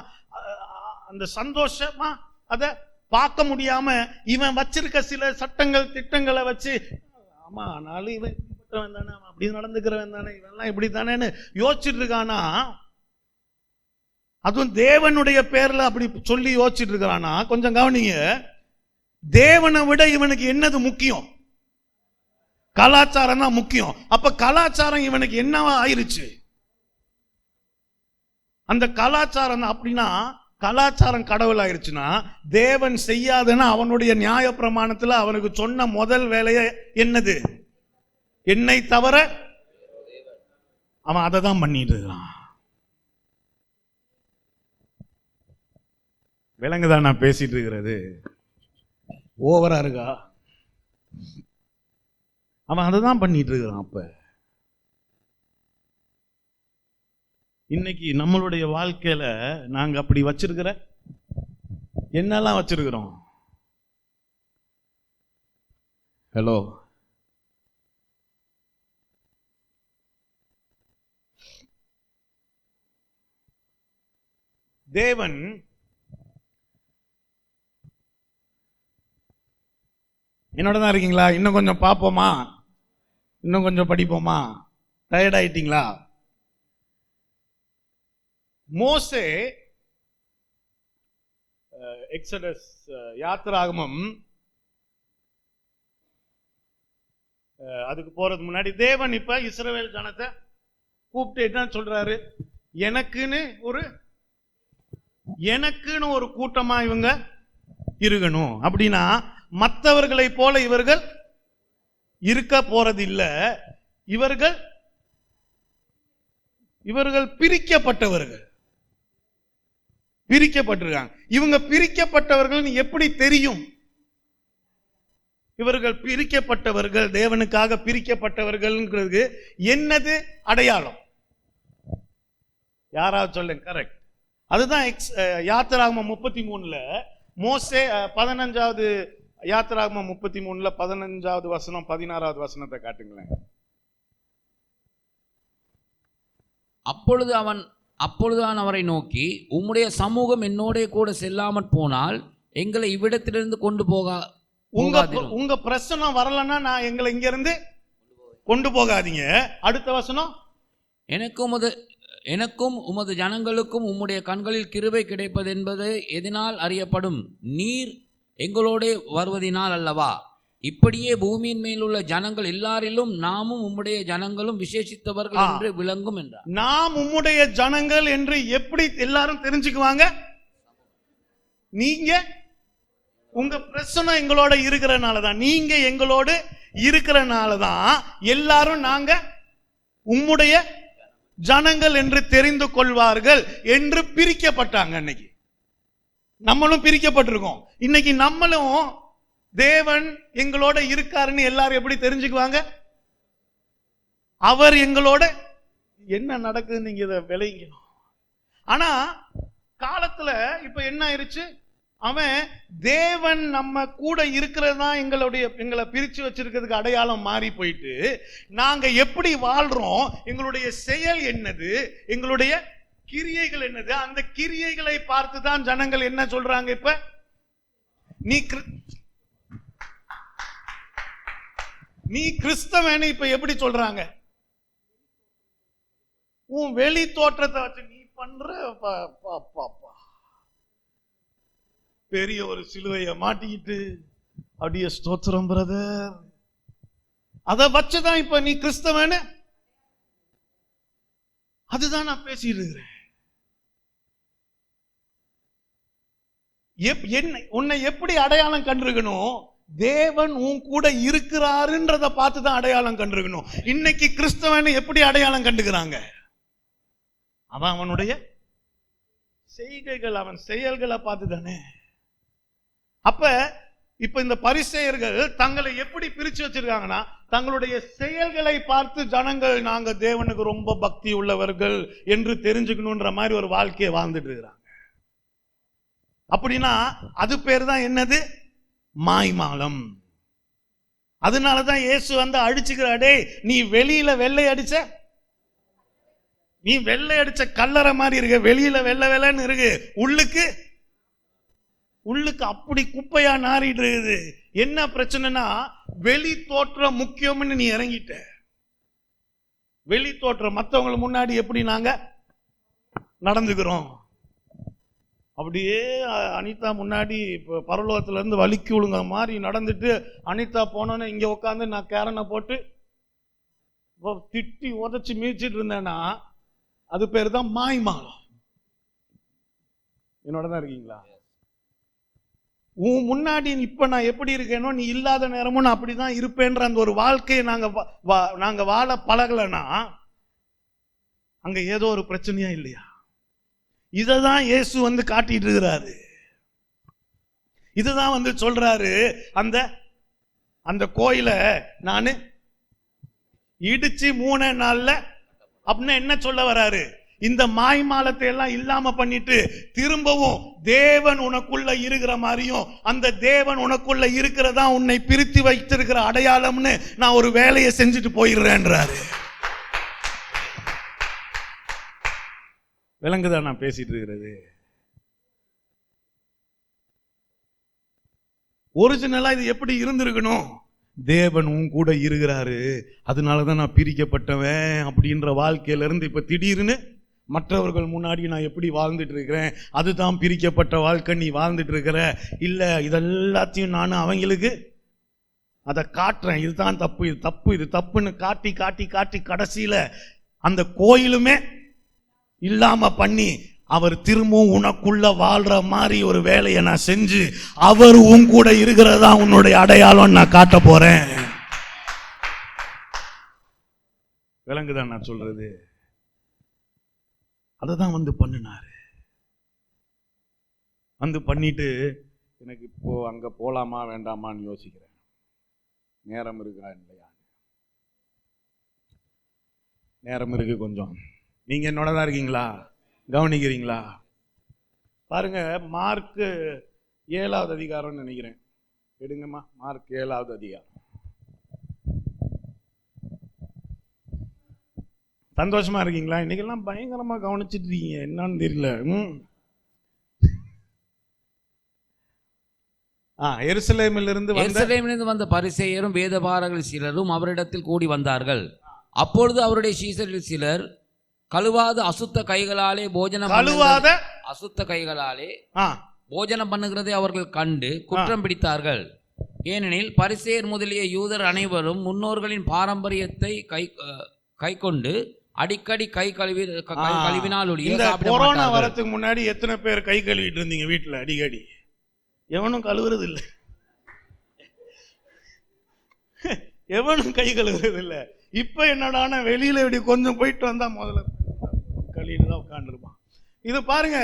அந்த சந்தோஷமா அதை பார்க்க முடியாம இவன் வச்சிருக்க சில சட்டங்கள் திட்டங்களை வச்சு, ஆமா ஆனாலும் இவன் தானே, அப்படி நடந்துக்கிறவன் தானே, இவெல்லாம் இப்படி தானேன்னு யோசிச்சுட்டு இருக்கானா? அதுவும் தேவனுடைய பேர்ல அப்படி சொல்லி யோசிச்சுட்டு இருக்கிறானா? கொஞ்சம் கவனிங்க. தேவனை விட இவனுக்கு என்னது முக்கியம்? கலாச்சாரம் தான் முக்கியம். அப்ப கலாச்சாரம் இவனுக்கு என்னவா ஆயிருச்சு? அந்த கலாச்சாரம் அப்படின்னா, கலாச்சாரம் கடவுள் ஆயிருச்சுன்னா, தேவன் செய்யாதுன்னா அவனுடைய நியாய பிரமாணத்துல அவனுக்கு சொன்ன முதல் வேலையை என்னது? என்னை தவிர அவன் அதை தான் பண்ணிட்டு இருக்கான். விலங்குதான் நான் பேசிட்டு இருக்கிறது, ஓவரா இருக்கா? அவன் அதை தான் பண்ணிட்டு இருக்கிறான். அப்ப இன்னைக்கு நம்மளுடைய வாழ்க்கையில நாங்க அப்படி வச்சிருக்கிற என்னெல்லாம் வச்சிருக்கிறோம்? ஹலோ, தேவன் என்னோட தான் இருக்கீங்களா? இன்னும் கொஞ்சம் பார்ப்போமா? இன்னும் கொஞ்சம் படிப்போமா? டயர்ட் ஆயிட்டீங்களா? மோசே எக்ஸடஸ் யாத்திராகமம் அதுக்கு போறதுக்கு முன்னாடி தேவன் இப்ப இஸ்ரவேல் ஜனத்தை கூப்பிட்டு என்ன சொல்றாரு? எனக்குன்னு ஒரு கூட்டமா இவங்க இருக்கணும். அப்படின்னா மற்றவர்களை போல இவர்கள் இருக்க போறதில்லை. இவர்கள் பிரிக்கப்பட்டவர்கள், பிரிக்கப்பட்டிருக்காங்க. இவங்க பிரிக்கப்பட்டவர்கள் எப்படி தெரியும்? இவர்கள் பிரிக்கப்பட்டவர்கள், தேவனுக்காக பிரிக்கப்பட்டவர்கள் என்னது அடையாளம்? யாராவது சொல்லுங்க. கரெக்ட். அதுதான் யாத்திராகமம் 33ல மோசே 15வது யாத்திராகமம் 33ல 15வது வசனம் 16வது வசனத்தை காட்டுங்களேன். அப்பொழுதுதான் அவரை நோக்கி, உம்முடைய சமூகம் என்னோட கூட செல்லாமற் போனால் எங்களை இவ்விடத்திலிருந்து கொண்டு உங்க பிரச்சனை வரலன்னா நான் எங்களை இங்க இருந்து கொண்டு போகாதீங்க. அடுத்த வசனம், எனக்கும் உமது ஜனங்களுக்கும் உம்முடைய கண்களில் கிருபை கிடைப்பது என்பது எதனால் அறியப்படும்? நீர் எங்களோட வருவதினால் அல்லவா? இப்படியே பூமியின் மேல் உள்ள ஜனங்கள் எல்லாரிலும் நாமும் உம்முடைய ஜனங்களும் விசேஷித்தவர்கள் என்று விளங்கும் என்றார். நாம் உம்முடைய ஜனங்கள் என்று எப்படி எல்லாரும் தெரிஞ்சுக்குவாங்க? நீங்க உங்க பிரச்சனை எங்களோட இருக்கிறனாலதான், நீங்க எங்களோடு இருக்கிறனாலதான் எல்லாரும் நாங்க உம்முடைய ஜனங்கள் என்று தெரிந்து கொள்வார்கள் என்று பிரிக்கப்பட்டாங்க. இன்னைக்கு நம்மளும் பிரிக்கப்பட்டிருக்கோம். இன்னைக்கு நம்மளும் தேவன் எங்களோட இருக்காருன்னு எல்லாரும் எப்படி தெரிஞ்சுக்குவாங்க? அவர் எங்களோட என்ன நடக்குது நீங்க இதை விளைங்கணும். ஆனா காலத்துல இப்ப என்ன ஆயிருச்சு? அவன் தேவன் நம்ம கூட இருக்கிறது தான் எங்களை பிரிச்சு வச்சிருக்கிறதுக்கு அடையாளம் மாறி போயிட்டு நாங்க எப்படி வாழ்றோம், எங்களுடைய செயல் என்னது, எங்களுடைய கிரியைகள் என்னது, அந்த கிரியைகளை பார்த்து தான் ஜனங்கள் என்ன சொல்றாங்க. இப்ப நீ கிறிஸ்தவன் இப்ப எப்படி சொல்றாங்க, உன் வெளி தோற்றத்தை வச்சு நீ பண்ற பெரிய ஒரு சிலுவையை மாட்டிக்கிட்டு அப்படியே ஸ்தோத்திரம் பிரதர், அதை வச்சுதான் இப்ப நீ கிறிஸ்தவன். அதுதான் நான் பேசிட்டு இருக்கிறேன். உன்னை எப்படி அடையாளம் கண்டிருக்கணும், தேவன் உன் கூட இருக்கிறாருன்றத பார்த்துதான் அடையாளம் கண்டிருக்கணும். இன்னைக்கு கிறிஸ்தவன் எப்படி அடையாளம் கண்டுக்கிறாங்க, அவன் அவனுடைய செய்கைகள், அவன் செயல்களை பார்த்து தானே. அப்ப இப்ப இந்த பரிசேயர்கள் தங்களை எப்படி பிரிச்சு வச்சிருக்காங்கன்னா, தங்களுடைய செயல்களை பார்த்து ஜனங்கள் நாங்க தேவனுக்கு ரொம்ப பக்தி உள்ளவர்கள் என்று தெரிஞ்சுக்கணும்ன்ற மாதிரி ஒரு வாழ்க்கையை வாழ்ந்துட்டு இருக்கிறாங்க. அப்படின்னா அது பேர் தான் என்னது, மாய்மாலம். அதனாலதான் இயேசு வந்து அடிச்சுக்கிறாடே, நீ வெளியில வெள்ளை அடிச்ச, நீ வெள்ளை அடிச்ச கல்லறை மாதிரி இருக்க, வெளியில வெள்ளை வெள்ளைன்னு இருக்கு, உள்ளுக்கு அப்படி குப்பையா நாறிட்டு இருக்குது. என்ன பிரச்சனைனா, வெளி தோற்றம் முக்கியம்னு நீ இறங்கிட்ட. வெளி தோற்றம் மற்றவங்களுக்கு முன்னாடி எப்படி நாங்க நடந்துக்கிறோம், அப்படியே அனிதா முன்னாடி பரலோகத்துல இருந்து வலிக்கு விழுங்க மாதிரி நடந்துட்டு, அனிதா போனோன்னு இங்க உட்காந்து நான் கேரனை போட்டு திட்டி உதச்சி மீச்சிட்டு இருந்தேன்னா அது பேர் தான் மாய்மாலம். என்னோட தான் இருக்கீங்களா? உன் முன்னாடி இப்ப நான் எப்படி இருக்கேனோ, நீ இல்லாத நேரமும் நான் அப்படிதான் இருப்பேன்ற அந்த ஒரு வாழ்க்கையை நாங்க வாழ பழகலன்னா அங்க ஏதோ ஒரு பிரச்சனையா இல்லையா? இததான் இயேசு வந்து காட்டிட்டு இருக்கிறாரு. இதுதான் வந்து சொல்றாரு, அந்த கோயிலை நானு இடிச்சு 3 நாள்ல அப்படின்னு என்ன சொல்ல வராரு, இந்த மாய்மாலத்தை எல்லாம் இல்லாம பண்ணிட்டு திரும்பவும் தேவன் உனக்குள்ள இருக்கிற மாதிரியும், அந்த தேவன் உனக்குள்ள இருக்கிறதா உன்னை பிரித்து வைத்திருக்கிற அடையாளம்னு நான் ஒரு வேலையை செஞ்சுட்டு போயிடுறேன்றாரு. விளங்குதான் நான் பேசிட்டு இருக்கிறது? ஒரிஜினலா இது எப்படி இருந்திருக்கணும், தேவன் உன் கூட இருக்கிறாரு, அதனாலதான் நான் பிரிக்கப்பட்டவன் அப்படின்ற வாழ்க்கையில இருந்து இப்ப திடீர்னு மற்றவர்கள் முன்னாடி நான் எப்படி வாழ்ந்துட்டு இருக்கிறேன், அதுதான் பிரிக்கப்பட்ட வாழ்க்கை நீ வாழ்ந்துட்டு இருக்கிற. இல்ல, இதெல்லாத்தையும் நான் அவங்களுக்கு அதை காட்டுறேன், இதுதான் தப்பு, இது தப்பு, இது தப்புன்னு காட்டி காட்டி காட்டி கடைசியில அந்த கோயிலுமே இல்லாம பண்ணி அவர் திரும்பவும் உனக்குள்ள வாழ்ற மாதிரி ஒரு வேலையை நான் செஞ்சு அவர் உன் கூட இருக்கிறதா உன்னுடைய அடையாளம் நான் காட்ட போறேன். விளங்குதான் நான் சொல்றது? அததான் வந்து பண்ணினாரு. வந்து பண்ணிட்டு எனக்கு இப்போ அங்க போலாமா வேண்டாமான்னு யோசிக்கிறேன், நேரம் இருக்கா இல்லையா? நேரம் இருக்கு கொஞ்சம். நீங்க என்னோட தான் இருக்கீங்களா? கவனிக்கிறீங்களா? பாருங்க, மார்க் 7வது அதிகாரம்னு நினைக்கிறேன். எடுங்கம்மா, மார்க் 7வது அதிகாரம். சந்தோஷமா இருக்கீங்களா? இன்னைக்கெல்லாம் பயங்கரமா கவனிச்சுட்டு இருக்கீங்க, என்னன்னு தெரியல. எருசலேமிலிருந்து வந்த பரிசேயரும் வேதபாரகர்கள் சிலரும் அவரிடத்தில் கூடி வந்தார்கள். அப்பொழுது அவருடைய சீசரில் சிலர் கழுவாத அசுத்த கைகளாலே போஜனம் பண்ணுகிறதை அவர்கள் கண்டு குற்றம் பிடித்தார்கள். ஏனெனில் பரிசேயர் முதலிய யூதர் அனைவரும் முன்னோர்களின் பாரம்பரியத்தை கை கொண்டு அடிக்கடி கை கழுவினால் கொரோனா வரதுக்கு முன்னாடி எத்தனை பேர் கை கழுவிட்டு இருந்தீங்க வீட்டுல? அடிக்கடி எவனும் கழுவுறது இல்லை, எவனும் கை கழுவுறது இல்லை. இப்ப என்னடான வெளியில இப்படி கொஞ்சம் போயிட்டு வந்தா முதல்ல கழுவிட்டு தான் உட்காந்துருப்பான். இது பாருங்க,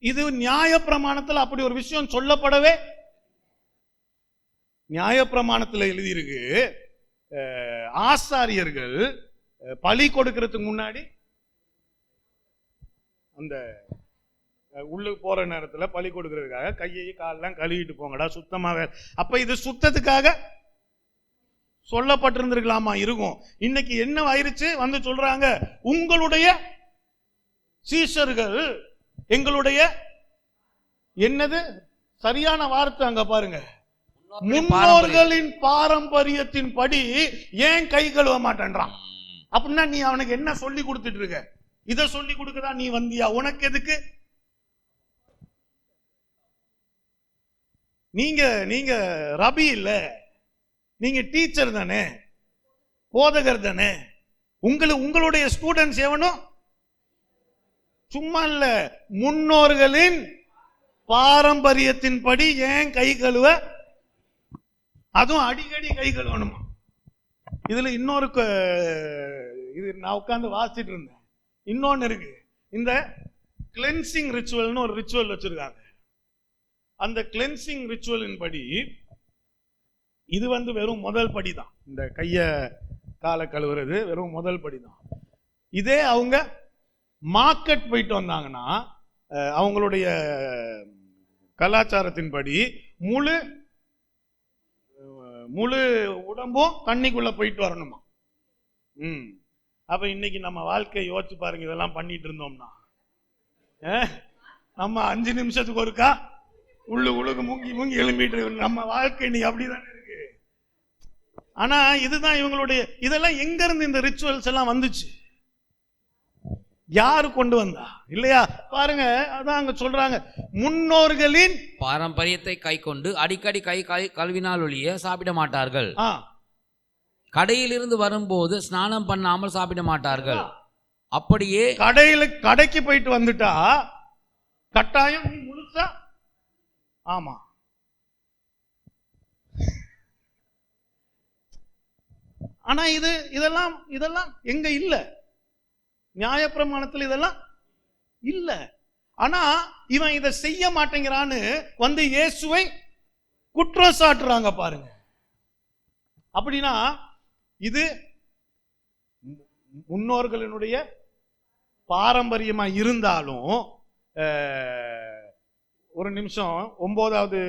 இது நியாயப்பிரமாணத்தில் அப்படி ஒரு விஷயம் சொல்லப்படவே. நியாயப்பிரமாணத்தில் எழுதியிருக்கு, ஆசாரியர்கள் பலி கொடுக்கிறதுக்கு முன்னாடி அந்த உள்ளுக்கு போற நேரத்துல பலி கொடுக்கறதுக்காக கையை காலெல்லாம் கழுவிட்டு போங்கடா சுத்தமாக. அப்ப இது சுத்தத்துக்காக சொல்லப்பட்டிருந்திருக்கலாமா? இருக்கும். இன்னைக்கு என்ன ஆயிருச்சு? வந்து சொல்றாங்க, உங்களுடைய சீஷர்கள் எங்களுடைய என்னது சரியான வார்த்தை அங்க பாருங்க, முன்னோர்களின் பாரம்பரியத்தின் படி ஏன் கை கழுவ மாட்டேன்றான். அப்படின்னா நீ அவனுக்கு என்ன சொல்லி கொடுத்துட்டு இருக்க? இத சொல்லி கொடுக்கதான் நீ வந்தியா? உனக்கு எதுக்கு? நீங்க ரபி இல்ல, நீங்க டீச்சர் தானே, போதகர் தானே. உங்களுடைய ஸ்டூடெண்ட்ஸ் எவனும் சும்மா இல்ல, முன்னோர்களின் பாரம்பரியத்தின் படி ஏன் கை கழுவ, அதுவும் அடிக்கடி கை கழுவணுமா? இதுல இன்னொரு இது நான் உட்கார்ந்து வாசிட்டு இருந்தேன். இன்னொன்னு இருக்கு, இந்த கிளென்சிங் ரிச்சுவல்னு ஒரு ரிச்சுவல் வச்சிருக்காங்க. அந்த கிளென்சிங் ரிச்சுவலின் படி இது வந்து வெறும் முதல் படி தான். இந்த கைய காலை கழுவுறது வெறும் முதல் படி தான். இதே அவங்க மார்க்கெட் போயிட்டு வந்தாங்கன்னா அவங்களுடைய கலாச்சாரத்தின்படி முழு உடம்பும் தண்ணிக்குள்ள போயிட்டு வரணுமா. அப்ப இன்னைக்கு நம்ம வாழ்க்கையை யோசிச்சு பாருங்க, இதெல்லாம் பண்ணிட்டு இருந்தோம்னா நம்ம 5 நிமிஷத்துக்கு ஒருக்கா உள்ளுக்கு மூங்கி எழும்பிட்டு நம்ம வாழ்க்கை இன்னைக்கு அப்படிதானே இருக்கு. ஆனா இதுதான் இவங்களுடைய, இதெல்லாம் எங்க இருந்து இந்த ரிச்சுவல்ஸ் எல்லாம் வந்துச்சு? யாரு கொண்டு வந்தா? இல்லையா? பாருங்க, அதான் அங்க சொல்றாங்க, முன்னோர்களின் பாரம்பரியத்தை கை கொண்டு அடிக்கடி கை கழுவினால் ஒழிய சாப்பிட மாட்டார்கள். கடையிலிருந்து வரும்போது ஸ்நானம் பண்ணாமல் சாப்பிட மாட்டார்கள். அப்படியே கடைக்கு போயிட்டு வந்துட்டா கட்டாயம் நீ முழுசா. ஆமா, ஆனா இதெல்லாம் எங்க இல்ல? நியாயப்பிரமாணத்தில் இதெல்லாம் இல்ல. ஆனா இவன் இதை செய்ய மாட்டேங்கிறான்னு வந்து இயேசுவை குற்றம் சாட்டுறாங்க பாருங்க. அப்படின்னா இது முன்னோர்களினுடைய பாரம்பரியமா இருந்தாலும், ஒரு நிமிஷம், 9வது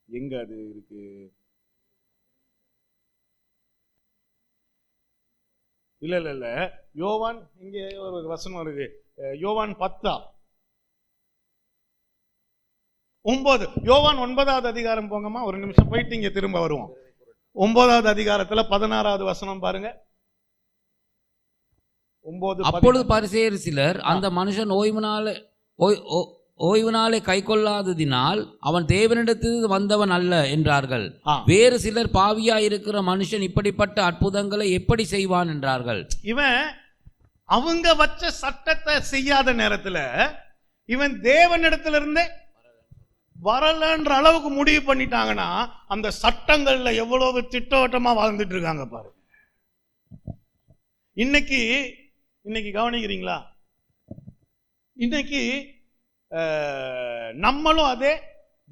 எங்க அது இருக்கு? இல்ல யோவான், இங்கே ஒரு வசனம் இருக்கு, யோவான் 10:9. யோவான் 9வது அதிகாரம் போங்கம்மா, ஒரு நிமிஷம் போயிட்டு இங்க திரும்ப வருவோம். 9வது அதிகாரத்துல 16வது வசனம் பாருங்க. 9. அப்பொழுது பரிசேயர் சிலர், அந்த மனுஷன் ஓய்வுனாலே கை கொள்ளாததினால் அவன் தேவனிடத்தில் வந்தவன் அல்ல என்றார்கள். வேறு சிலர், பாவியா இருக்கிற மனுஷன் இப்படிப்பட்ட அற்புதங்களை எப்படி செய்வான் என்றார்கள். இவன் அவங்க வச்ச சட்டத்தை செய்யாத நேரத்துல இவன் தேவனிடத்திலிருந்து வரலன்ற அளவுக்கு முடிவு பண்ணிட்டாங்கன்னா அந்த சட்டங்கள்ல எவ்வளவு திட்டவட்டமா வாழ்ந்துட்டு இருக்காங்க பாருங்க. இன்னைக்கு கவனிக்கிறீங்களா? இன்னைக்கு நம்மளும் அதே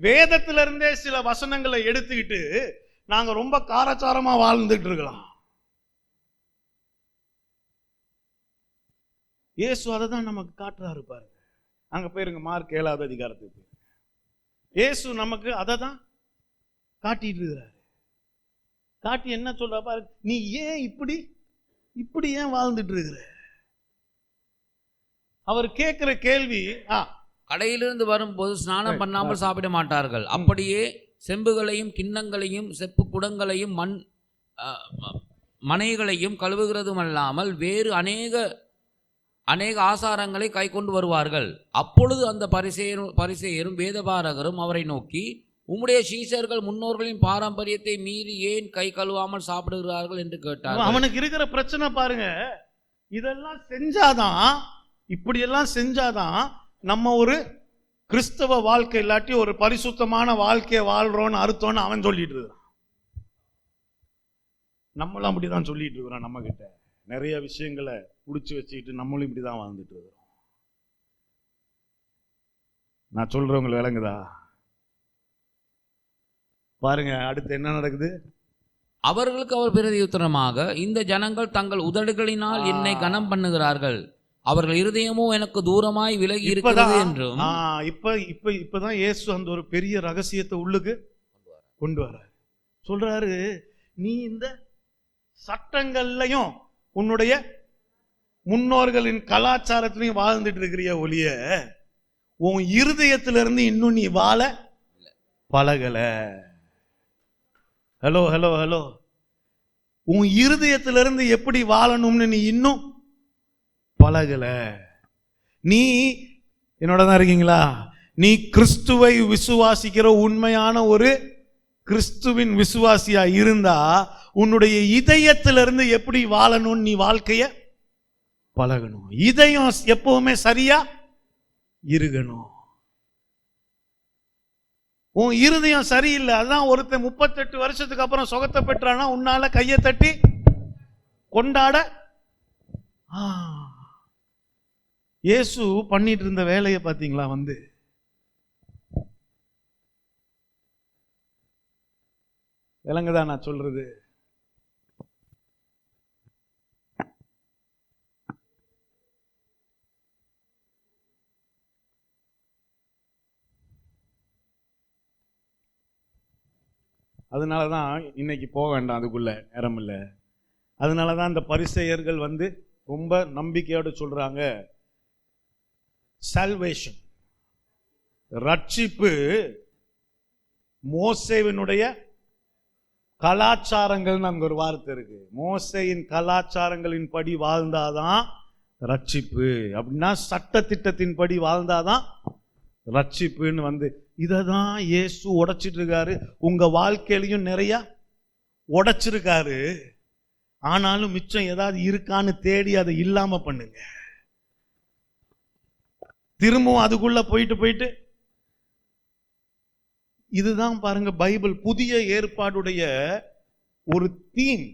வேதத்திலிருந்தே சில வசனங்களை எடுத்துக்கிட்டு நாங்க ரொம்ப காரச்சாரமா வாழ்ந்துட்டு இருக்கலாம். இயேசு அதை தான் நமக்கு காட்டுறாரு பாருங்க. அங்க போயிருங்க, மார்க் 7வது அதிகாரத்துக்கு. இயேசு நமக்கு அதை தான் காட்டிட்டு இருக்கிறாரு. காட்டி என்ன சொல்ற பாருங்க, நீ ஏன் இப்படி ஏன் வாழ்ந்துட்டு இருக்கிற? அவர் கேட்கிற கேள்வி, கடையிலிருந்து வரும்போது ஸ்நானம் பண்ணாமல் சாப்பிட மாட்டார்கள். அப்படியே செம்புகளையும் கிண்ணங்களையும் செப்பு குடங்களையும் மனைகளையும் கழுவுகிறதும் அல்லாமல் வேறு அநேக ஆசாரங்களை கை கொண்டு வருவார்கள். அப்பொழுது அந்த பரிசேயரும் வேதபாரகரும் அவரை நோக்கி, உம்முடைய சீஷர்கள் முன்னோர்களின் பாரம்பரியத்தை மீறி ஏன் கை கழுவாமல் சாப்பிடுகிறார்கள் என்று கேட்டார். அவனுக்கு இருக்கிற பிரச்சனை பாருங்க, இதெல்லாம் செஞ்சாதான், இப்படியெல்லாம் செஞ்சாதான் நம்ம ஒரு கிறிஸ்தவ வாழ்க்கை இல்லாட்டி ஒரு பரிசுத்தமான வாழ்க்கையை வாழ்றோன்னு அர்த்தம்னு அவன் சொல்லிட்டு இருக்கிறான். நம்மளும் அப்படிதான் சொல்லிட்டு இருக்கிறோம். நம்ம கிட்ட நிறைய விஷயங்களை புடிச்சு வச்சுக்கிட்டு நம்மளும் இப்படிதான் வாழ்ந்துட்டு இருக்கிறோம். நான் சொல்றவங்களை விளங்குதா? பாருங்க அடுத்து என்ன நடக்குது. அவர்களுக்கு அவர் பிரதியுத்தரமாக, இந்த ஜனங்கள் தங்கள் உதடுகளினால் என்னை கனம் பண்ணுகிறார்கள், அவர்கள் இருதயமோ எனக்கு தூரமாய் விலகி இருக்கிறது என்றும். இப்பதான் இயேசு அந்த ஒரு பெரிய ரகசியத்தை உள்ளுக்கு கொண்டு வர்றாரு. சொல்றாரு, நீ இந்த சட்டங்கள்லையும் உன்னுடைய முன்னோர்களின் கலாச்சாரத்திலையும் வாழ்ந்துட்டு இருக்கிறிய ஒழிய உன் இருதயத்திலிருந்து இன்னும் நீ வாழ பழகல. ஹலோ ஹலோ ஹலோ, உன் இருதயத்திலிருந்து எப்படி வாழணும்னு நீ இன்னும் பழகல. நீ என்னோட தான் இருக்கீங்களா? நீ கிறிஸ்துவை விசுவாசிக்கிற உண்மையான ஒரு கிறிஸ்துவின் விசுவாசியா இருந்தா உன்னுடைய இதயத்திலிருந்து எப்படி வாழணும்னு நீ வாழ்க்கைய பழகணும். இதயம் எப்பவுமே சரியா இருக்கணும். உன் இருதயம் சரியில்லை, அதான் ஒருத்தன் 38 வருஷத்துக்கு அப்புறம் சுகத்தை பெற்றானா உன்னால கையை தட்டி கொண்டாட. இயேசு பண்ணிட்டு இருந்த வேலையை பார்த்தீங்களா? விளங்குதான் நான் சொல்றது? அதனாலதான் இன்னைக்கு போக வேண்டாம், அதுக்குள்ள நேரம் இல்லை. அதனாலதான் இந்த பரிசேயர்கள் ரொம்ப நம்பிக்கையோடு சொல்றாங்க, சால்வேஷன், ரட்சிப்பு மோசேவினுடைய கலாச்சாரங்கள். அங்க ஒரு வார்த்தை இருக்கு, மோசேயின் கலாச்சாரங்களின் படி வாழ்ந்தாதான் ரட்சிப்பு. அப்படின்னா சட்ட திட்டத்தின் படி வாழ்ந்தாதான் ரட்சிப்புன்னு இததான் இயேசு உடைச்சிட்டு இருக்காரு. உங்க வாழ்க்கையிலையும் நிறைய உடைச்சிருக்காரு. ஆனாலும் மிச்சம் ஏதாவது இருக்கான்னு தேடி அதை இல்லாம பண்ணுங்க. திரும்பவும் அதுக்குள்ள போயிட்டு இதுதான் பாருங்க பைபிள் புதிய ஏற்பாடுடைய ஒரு தீம்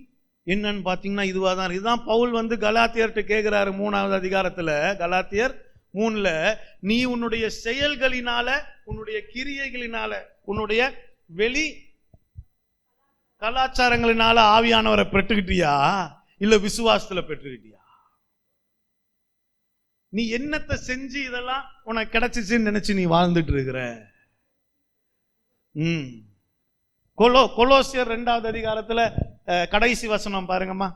என்னன்னு பாத்தீங்கன்னா இதுவாதான். இதுதான் பவுல் கலாத்தியர்கிட்ட கேட்கிறாரு 3வது அதிகாரத்துல, கலாத்தியர் 3ல, நீ உன்னுடைய செயல்களினால, உன்னுடைய கிரியைகளினால, உன்னுடைய வெளி கலாச்சாரங்களினால ஆவியானவரை பெற்றுக்கிட்டியா இல்ல விசுவாசத்துல பெற்றுக்கிட்டியா? நீ என்னத்தை செஞ்சு இதெல்லாம் உனக்கு கிடைச்சிச்சுன்னு நினைச்சு நீ வாழ்ந்துட்டு இருக்கிற? கொலோசியர் 2வது அதிகாரத்துல கடைசி வசனம் பாருங்கம்மா.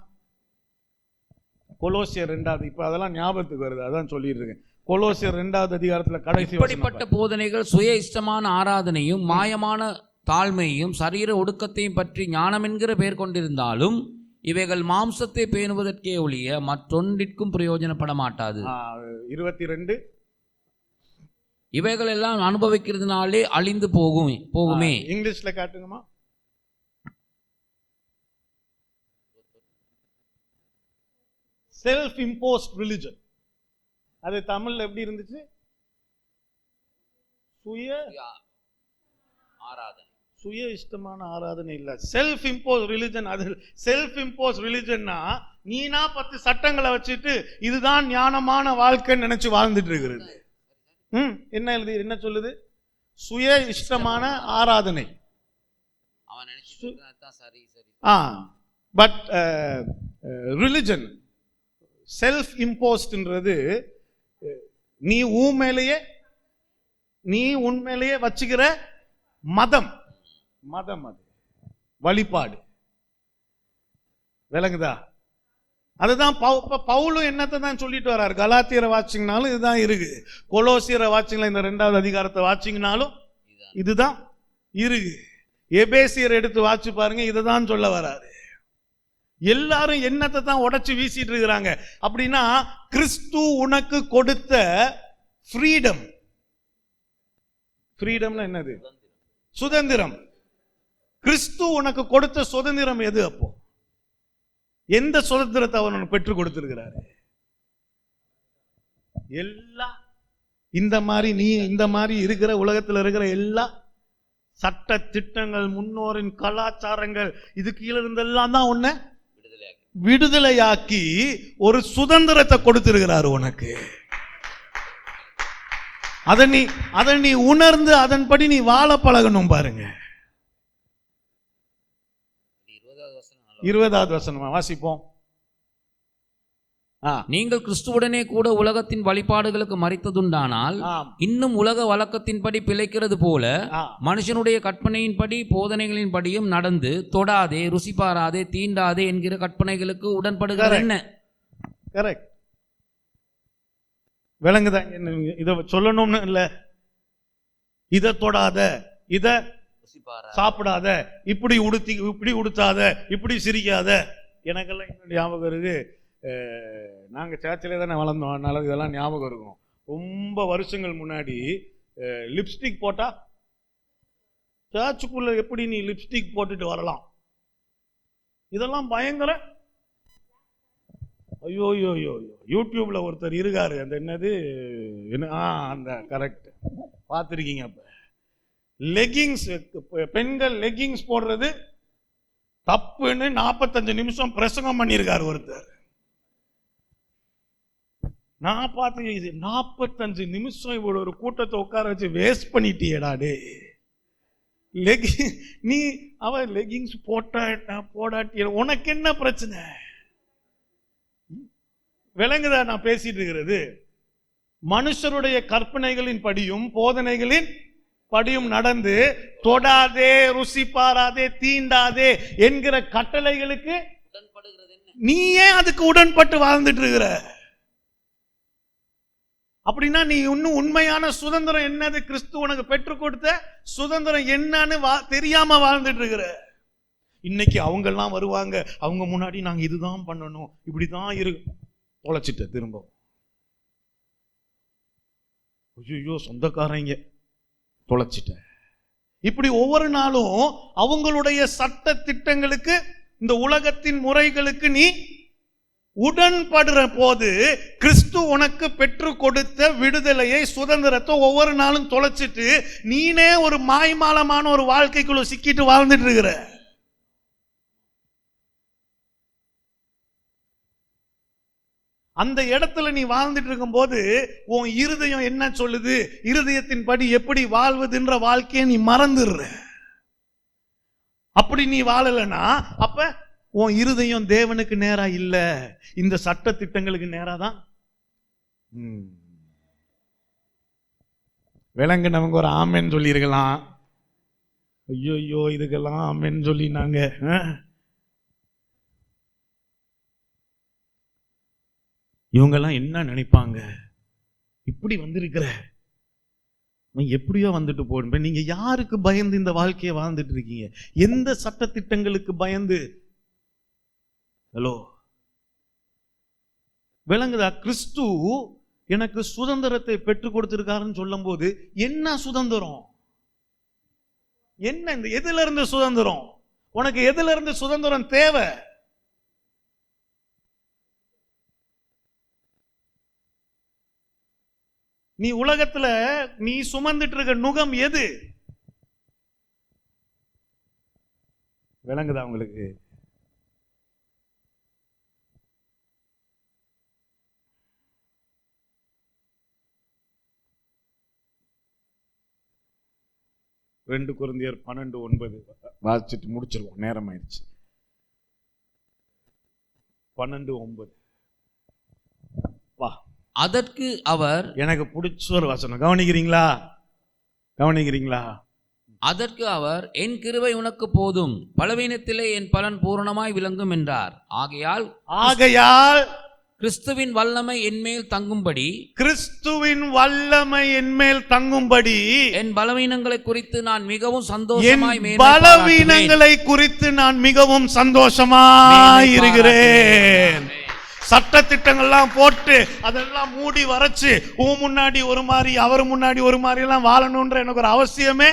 கொலோசியர் 2வது, இப்ப அதெல்லாம் ஞாபகத்துக்கு வருது, அதான் சொல்லிட்டு இருக்கேன். கொலோசியர் 2வது அதிகாரத்துல கடைசி வசனம். இப்படிப்பட்ட போதனைகள் சுய இஷ்டமான ஆராதனையும் மாயமான தாழ்மையும் சரீர ஒடுக்கத்தையும் பற்றி ஞானம் என்கிற பெயர் கொண்டிருந்தாலும் இவைகள் மாம்சத்தை பேணுவதற்கே ஒழிய மற்றொன்றிற்கும் பிரயோஜனப்பட மாட்டாது. 22, இவைகள் எல்லாம் அனுபவிக்கிறதுனாலே அழிந்து போகுமே. இங்கிலீஷ்ல காட்டுங்கம்மா. செல்ஃப் இம்போஸ்ட் ரிலிஜன், அது தமிழ்ல எப்படி இருந்துச்சு? சுய இஷ்டமான ஆராதனை இல்ல, செல்ஃப் இம்போஸ் ரிலிஜன். அது செல்ஃப் இம்போஸ் ரிலிஜன்னா நீனா 10 சட்டங்களை வச்சுட்டு இதுதான் ஞானமான வாழ்க்கைன்னு நினைச்சு வாழ்ந்துட்டு இருக்கிறது. என்ன சொல்லுது? சுய இஷ்டமான ஆராதனை. பட் ரிலிஜன் செல்ஃப் இம்போஸ்ட்ன்றது நீ உண்மையிலேயே வச்சுக்கிற மதம், அது வழிபாடு. விளங்குதா? அதுதான் பவுலும் என்னத்தை தான் சொல்லிட்டு வர்றாரு. கலாத்தியரை வாட்சிங்கனாலும் இதுதான் இருக்கு, கொலோசியரை வாட்சிங்களா இந்த 2வது அதிகாரத்தை வாட்சிங்கனாலும் இதுதான் இருக்கு, எபேசியர் எடுத்து வாட்சி பாருங்க இதுதான் சொல்ல வர்றாரு. எல்லாரும் என்னத்தை தான் உடைச்சு வீசிட்டு இருக்கிறாங்க. அப்படின்னா கிறிஸ்து உனக்கு கொடுத்த ஃப்ரீடம். ஃப்ரீடம்னா என்னது? சுதந்திரம். கிறிஸ்து உனக்கு கொடுத்த சுதந்திரம் எது? அப்போ எந்த சுதந்திரத்தை அவர் உனக்கு பெற்றுக் கொடுத்திருக்கிறாரு? எல்லாம் இந்த மாதிரி நீ இந்த மாதிரி இருக்கிற உலகத்தில் இருக்கிற எல்லா சட்ட திட்டங்கள், முன்னோரின் கலாச்சாரங்கள், இது கீழே இருந்தெல்லாம் தான் உன்னை விடுதலையாக்கி ஒரு சுதந்திரத்தை கொடுத்திருக்கிறாரு உனக்கு. அதை நீ உணர்ந்து அதன்படி நீ வாழ பழகணும். பாருங்க 20வது வசனமா வாசிப்போம். நீங்கள் கிறிஸ்துவுடனே கூட உலகத்தின் வழிபாடுகளுக்கு மரித்ததுண்டானால் இன்னும் உலக வழக்கத்தின்படி பிழைக்கிறது போல மனுஷனுடைய கற்பனையின்படி போதனைகளின்படியும் நடந்து தொடாதே, ருசி பாராதே, தீண்டாதே என்கிற கற்பனைகளுக்கு உடன்படுகிறது என்ன? கரெக்ட். விளங்குதா? இத சொல்லணும்னு இல்ல, இத தொடாத, இத சாப்பிடாத, இப்படி உடுத்தாத, இப்படி சிரிக்காத. எனக்கெல்லாம் இன்னும் ஞாபகம் இருக்கு, நாங்கள் சேர்ச்சிலே தானே வளர்ந்தோம், அதனால இதெல்லாம் ஞாபகம் இருக்கும். ரொம்ப வருஷங்கள் முன்னாடி லிப்ஸ்டிக் போட்டா சர்ச்சுக்குள்ள எப்படி நீ லிப்ஸ்டிக் போட்டுட்டு வரலாம், இதெல்லாம் பயங்கர. ஐயோ ஐயோ ஐயோ, யூடியூப்ல ஒருத்தர் இருக்காரு, அந்த என்னது அந்த கரெக்ட் பார்த்துருக்கீங்க. அப்ப லெகிங்ஸ், பெண்கள் லெகிங்ஸ் போடுறது தப்புன்னு 45 நிமிஷம் பிரசங்கம் பண்ணியிருக்காரு ஒருத்தர். நான் பார்த்து, இது 45 நிமிஷம் இவ்வளவு ஒரு கூட்டத்தை உட்கார வச்சு வேஸ்ட் பண்ணிட்டியடா டே. நீ அவ லெகிங்ஸ் போடாட்டி உனக்கு என்ன பிரச்சனை? விளங்குதா நான் பேசிட்டு இருக்கிறது? மனுஷருடைய கற்பனைகளின் படியும் போதனைகளின் படியும் நடந்து தொடாதே, ருசி பாராதே, தீண்டாதே என்கிற கட்டளைகளுக்கு நீ ஏன் அதுக்கு உடன்பட்டு வாழ்ந்துட்டு இருக்கிற? அப்படின்னா நீ இன்னும் உண்மையான சுதந்திரம் என்னது, கிறிஸ்து உனக்கு பெற்றுக் கொடுத்த சுதந்திரம் என்னன்னு தெரியாம வாழ்ந்துட்டு இருக்கிற. இன்னைக்கு அவங்க எல்லாம் வருவாங்க, அவங்க முன்னாடி நாங்க இதுதான் பண்ணணும், இப்படிதான் தொலைச்சிட்ட திரும்ப. ஐயோ சொந்தக்காரங்க தொலைச்சிட்ட. இப்படி ஒவ்வொரு நாளும் அவங்களுடைய சட்ட திட்டங்களுக்கு, இந்த உலகத்தின் முறைகளுக்கு நீ உடன்படுற போது கிறிஸ்து உனக்கு பெற்று கொடுத்த விடுதலையை, சுதந்திரத்தை ஒவ்வொரு நாளும் தொலைச்சிட்டு நீனே ஒரு மாய்மாலமான ஒரு வாழ்க்கைக்குள்ள சிக்கிட்டு வாழ்ந்துட்டு இருக்கிற. அந்த இடத்துல நீ வாழ்ந்துட்டு இருக்கும் போது உன் இருதயம் என்ன சொல்லுது, இருதயத்தின் படி எப்படி வாழ்வதுன்ற வாழ்க்கையை நீ மறந்துடுற. அப்படி நீ வாழலனா அப்ப உன் இருதயம் தேவனுக்கு நேரா இல்ல, இந்த சட்ட திட்டங்களுக்கு நேரா தான். விலங்கு நமக்கு ஒரு ஆமென்னு சொல்லியிருக்கலாம். ஐயோ இதுக்கெல்லாம் ஆமென்னு சொல்லி நாங்க இவங்கெல்லாம் என்ன நினைப்பாங்க, இப்படி வந்திருக்கிற எப்படியோ வந்துட்டு போடும். நீங்க யாருக்கு பயந்து இந்த வாழ்க்கையை வாழ்ந்துட்டு இருக்கீங்க? எந்த சட்ட திட்டங்களுக்கு பயந்து? ஹலோ, விளங்குதா? கிறிஸ்து எனக்கு சுதந்திரத்தை பெற்றுக் கொடுத்திருக்காருன்னு சொல்லும் போது என்ன சுதந்திரம்? என்ன இந்த எதுல இருந்து சுதந்திரம்? உனக்கு எதுல இருந்து சுதந்திரம் தேவை? நீ உலகத்துல நீ சுமந்துட்டு இருக்க நுகம் எது? விளங்குதா உங்களுக்கு? ரெண்டு கொரிந்தியர் 12:9 வாசிச்சுட்டு முடிச்சிருவோம், நேரம் ஆயிடுச்சு. 12:9 வா. அதற்கு அவர், எனக்கு பிடிச்ச ஒரு வசனம், கவனிக்கிறீங்களா? அதற்கு அவர், என் கிருபை உனக்கு போதும், பலவீனத்திலே என் பலன் பூரணமாய் விளங்கும் என்றார். ஆகையால் கிறிஸ்துவின் வல்லமை என்மேல் தங்கும்படி, என் பலவீனங்களை குறித்து நான் மிகவும் சந்தோஷமாய் இருக்கிறேன். சட்ட திட்டங்கள்லாம் போட்டு அதெல்லாம் மூடி வரைச்சு முன்னாடி ஒரு மாதிரி அவர் முன்னாடி ஒரு மாதிரி எல்லாம் வாழணும்ன்ற எனக்கு ஒரு அவசியமே.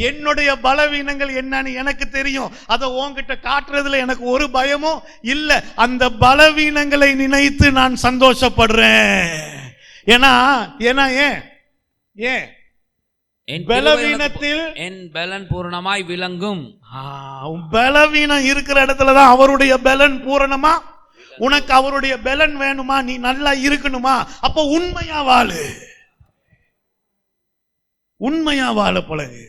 என்னுடைய பலவீனங்கள் என்னன்னு எனக்கு தெரியும், அதை உன்கிட்ட காட்டுறதுல எனக்கு ஒரு பயமும் இல்ல. அந்த பலவீனங்களை நினைத்து நான் சந்தோஷப்படுறேன். ஏன்னா ஏன் பலவீனத்தில் என் பலன் பூரணமாய் விளங்கும். பலவீனம் இருக்கிற இடத்துலதான் அவருடைய பலன் பூரணமா. உனக்கு அவருடைய பலன் வேணுமா? நீ நல்லா இருக்கணுமா? அப்ப உண்மையா வாழ பழகு.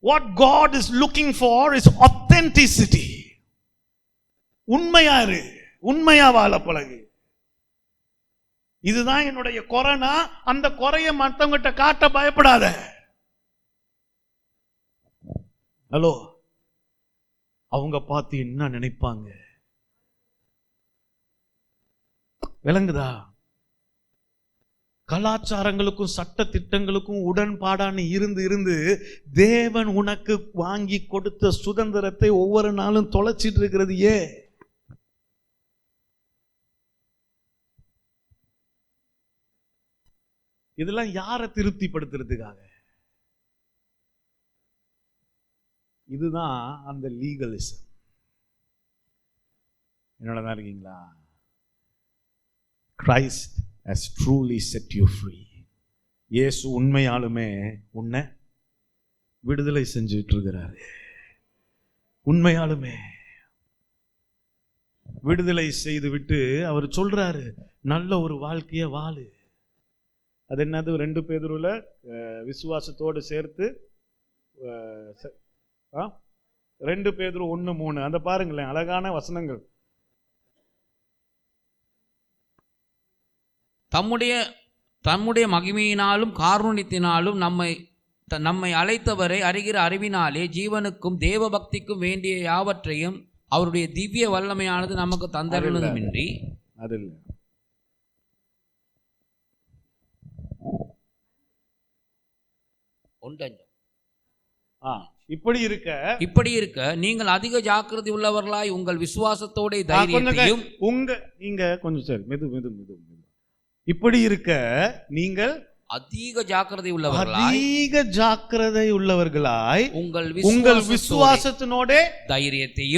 What God is looking for is authenticity. உண்மையாரு. உண்மையா வாழ பழகு. இதுதான் என்னுடைய குறைனா அந்த குறைய மற்றவங்கிட்ட காட்ட பயப்படாத. ஹலோ, அவங்க பார்த்து என்ன நினைப்பாங்க? விளங்குதா? கலாச்சாரங்களுக்கும் சட்ட திட்டங்களுக்கும் உடன்பாடான இருந்து இருந்து தேவன் உனக்கு வாங்கி கொடுத்த சுதந்திரத்தை ஒவ்வொரு நாளும் தொலைச்சிட்டு இருக்கிறது ஏன்? இதெல்லாம் யாரை திருப்திப்படுத்துறதுக்காக? இதுதான் அந்த லீகலிசம். என்னோட தான் இருக்கீங்களா? Christ has truly set you free. இயேசு உண்மையாலுமே உன்னை விடுதலை செஞ்சுட்டு இருக்கிறாரு. உண்மையாலுமே விடுதலை செய்து விட்டு அவர் சொல்றாரு, நல்ல ஒரு வாழ்க்கைய வாழு. அது என்னது? 2 பேதுருல விசுவாசத்தோடு சேர்த்து 2 பேதுரு 1:3 அந்த பாருங்களேன், அழகான வசனங்கள். தம்முடைய மகிமையினாலும் காருண்யத்தினாலும் நம்மை அழைத்தவரை அறிகிற அறிவினாலே ஜீவனுக்கும் தேவ பக்திக்கும் வேண்டிய யாவற்றையும் அவருடைய திவ்ய வல்லமையானது நமக்கு தந்தருளுமின்றி அது இல்லை. இப்படி இருக்க நீங்கள் அதிக ஜாக்கிரதை உள்ளவர்களாய் உங்கள் விசுவாசத்தோட தைரியத்தையும் நீங்க கொஞ்சம் சரி மெது இப்படி இருக்க நீங்கள் அதிக ஜாக்கிரதை உள்ளவர்களாய் உங்கள் விசுவாசத்தினோட தைரியத்தோட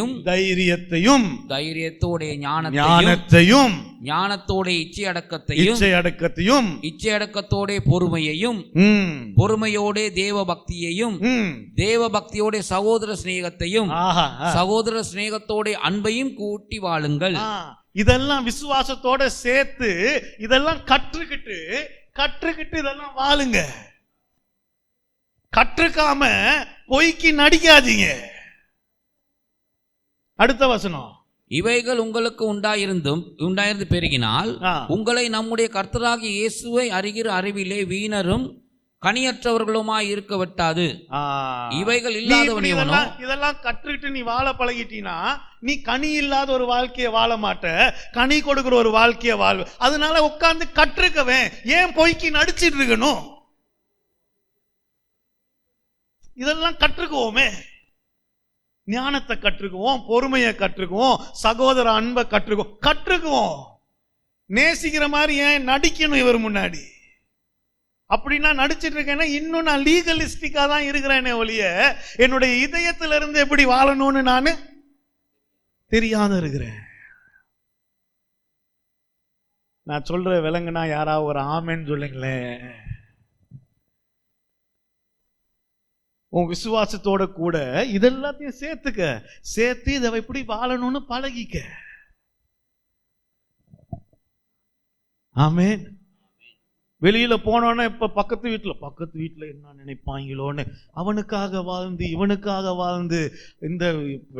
ஞானத்தோட இச்சையடக்கத்தையும் பொறுமையோட தேவ பக்தியோட சகோதர சிநேகத்தோட அன்பையும் கூட்டி வாழுங்கள். இதெல்லாம் விசுவாசத்தோட சேர்த்து இதெல்லாம் கற்றுக்கிட்டு இதெல்லாம் வாழுங்க. கற்றுக்காம பொய்க்கு நடிக்காதீங்க. அடுத்த வசனம், இவைகள் உங்களுக்கு உண்டாயிருந்து பெருகினால் உங்களை நம்முடைய கர்த்தராகிய இயேசுவை அறிகிற அறிவிலே வீணரும் கனியற்றவர்களுமாய் இருக்க விட்டாது. இவைகள் இல்லாதவனோ இதெல்லாம் கற்றுக்கிட்டு நீ வாழ பழகிட்டீனா நீ கனி இல்லாத ஒரு வாழ்க்கையை வாழ மாட்ட, கனி கொடுக்கிற ஒரு வாழ்க்கையை வாழ்வு. அதனால உட்கார்ந்து கற்றுக்கவே, ஏன் பொய்க்கு நடிச்சிட்டு இருக்கணும்? இதெல்லாம் கற்றுக்குவோமே. ஞானத்தை கற்றுக்குவோம், பொறுமையை கற்றுக்குவோம், சகோதர அன்பை கற்றுக்குவோம். நேசிக்கிற மாதிரி ஏன் நடிக்கணும் இவர் முன்னாடி? அப்படின்னா நடிச்சிட்டு இருக்கேன்னா இன்னும் நான் லீகலிஸ்டிக்கா தான் இருக்கிறேனே ஒழிய என்னுடைய இதயத்துல இருந்து எப்படி வாழணும்னு நான் தெரியாத இருக்கிறேன். நான் சொல்ற விலங்குனா யாராவது ஒரு ஆமேன்னு சொல்லுங்களேன். உன் விசுவாசத்தோட கூட இதெல்லாத்தையும் சேர்த்து இதை எப்படி வாழணும்னு பழகிக்க. ஆமேன். வெளியில போனோன்னா இப்ப பக்கத்து வீட்டுல என்ன நினைப்பாங்களோன்னு அவனுக்காக வாழ்ந்து இவனுக்காக வாழ்ந்து, இந்த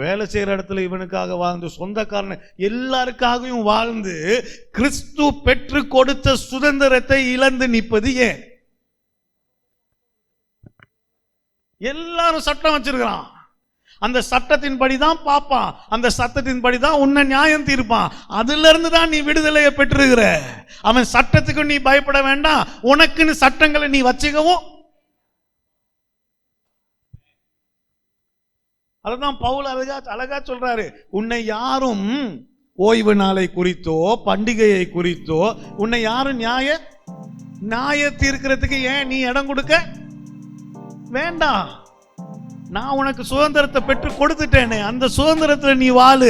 வேலை செய்யற இடத்துல இவனுக்காக வாழ்ந்து, சொந்தக்காரன் எல்லாருக்காகவும் வாழ்ந்து கிறிஸ்து பெற்று கொடுத்த சுதந்திரத்தை இழந்து நிற்பது ஏன்? எல்லாரும் சட்டம் வச்சிருக்கிறான், அந்த சட்டத்தின்படி தான் பார்ப்பான், அந்த சட்டத்தின்படி தான் உன்னை நியாயம் தீர்ப்பான். அதுல இருந்து தான் நீ விடுதலையை பெற்றிருக்கிற. அவன் சட்டத்துக்கு நீ பயப்பட வேண்டாம், உனக்குன்னு சட்டங்களை நீ வச்சுக்கவும். அதுதான் பவுல் அழகா சொல்றாரு, உன்னை யாரும் ஓய்வு நாளை குறித்தோ பண்டிகையை குறித்தோ உன்னை யாரும் நியாய தீர்க்கிறதுக்கு ஏன் நீ இடம் கொடுக்க வேண்டாம். நான் உனக்கு சுதந்திரத்தை பெற்று கொடுத்துட்டேனே, அந்த சுதந்திரத்துல நீ வாழு.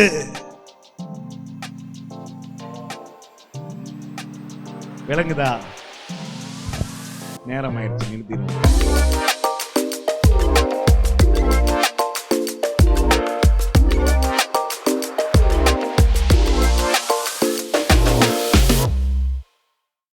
விளங்குதா? நேரம் ஆயிடுச்சு, நிறுத்திடுவோம்.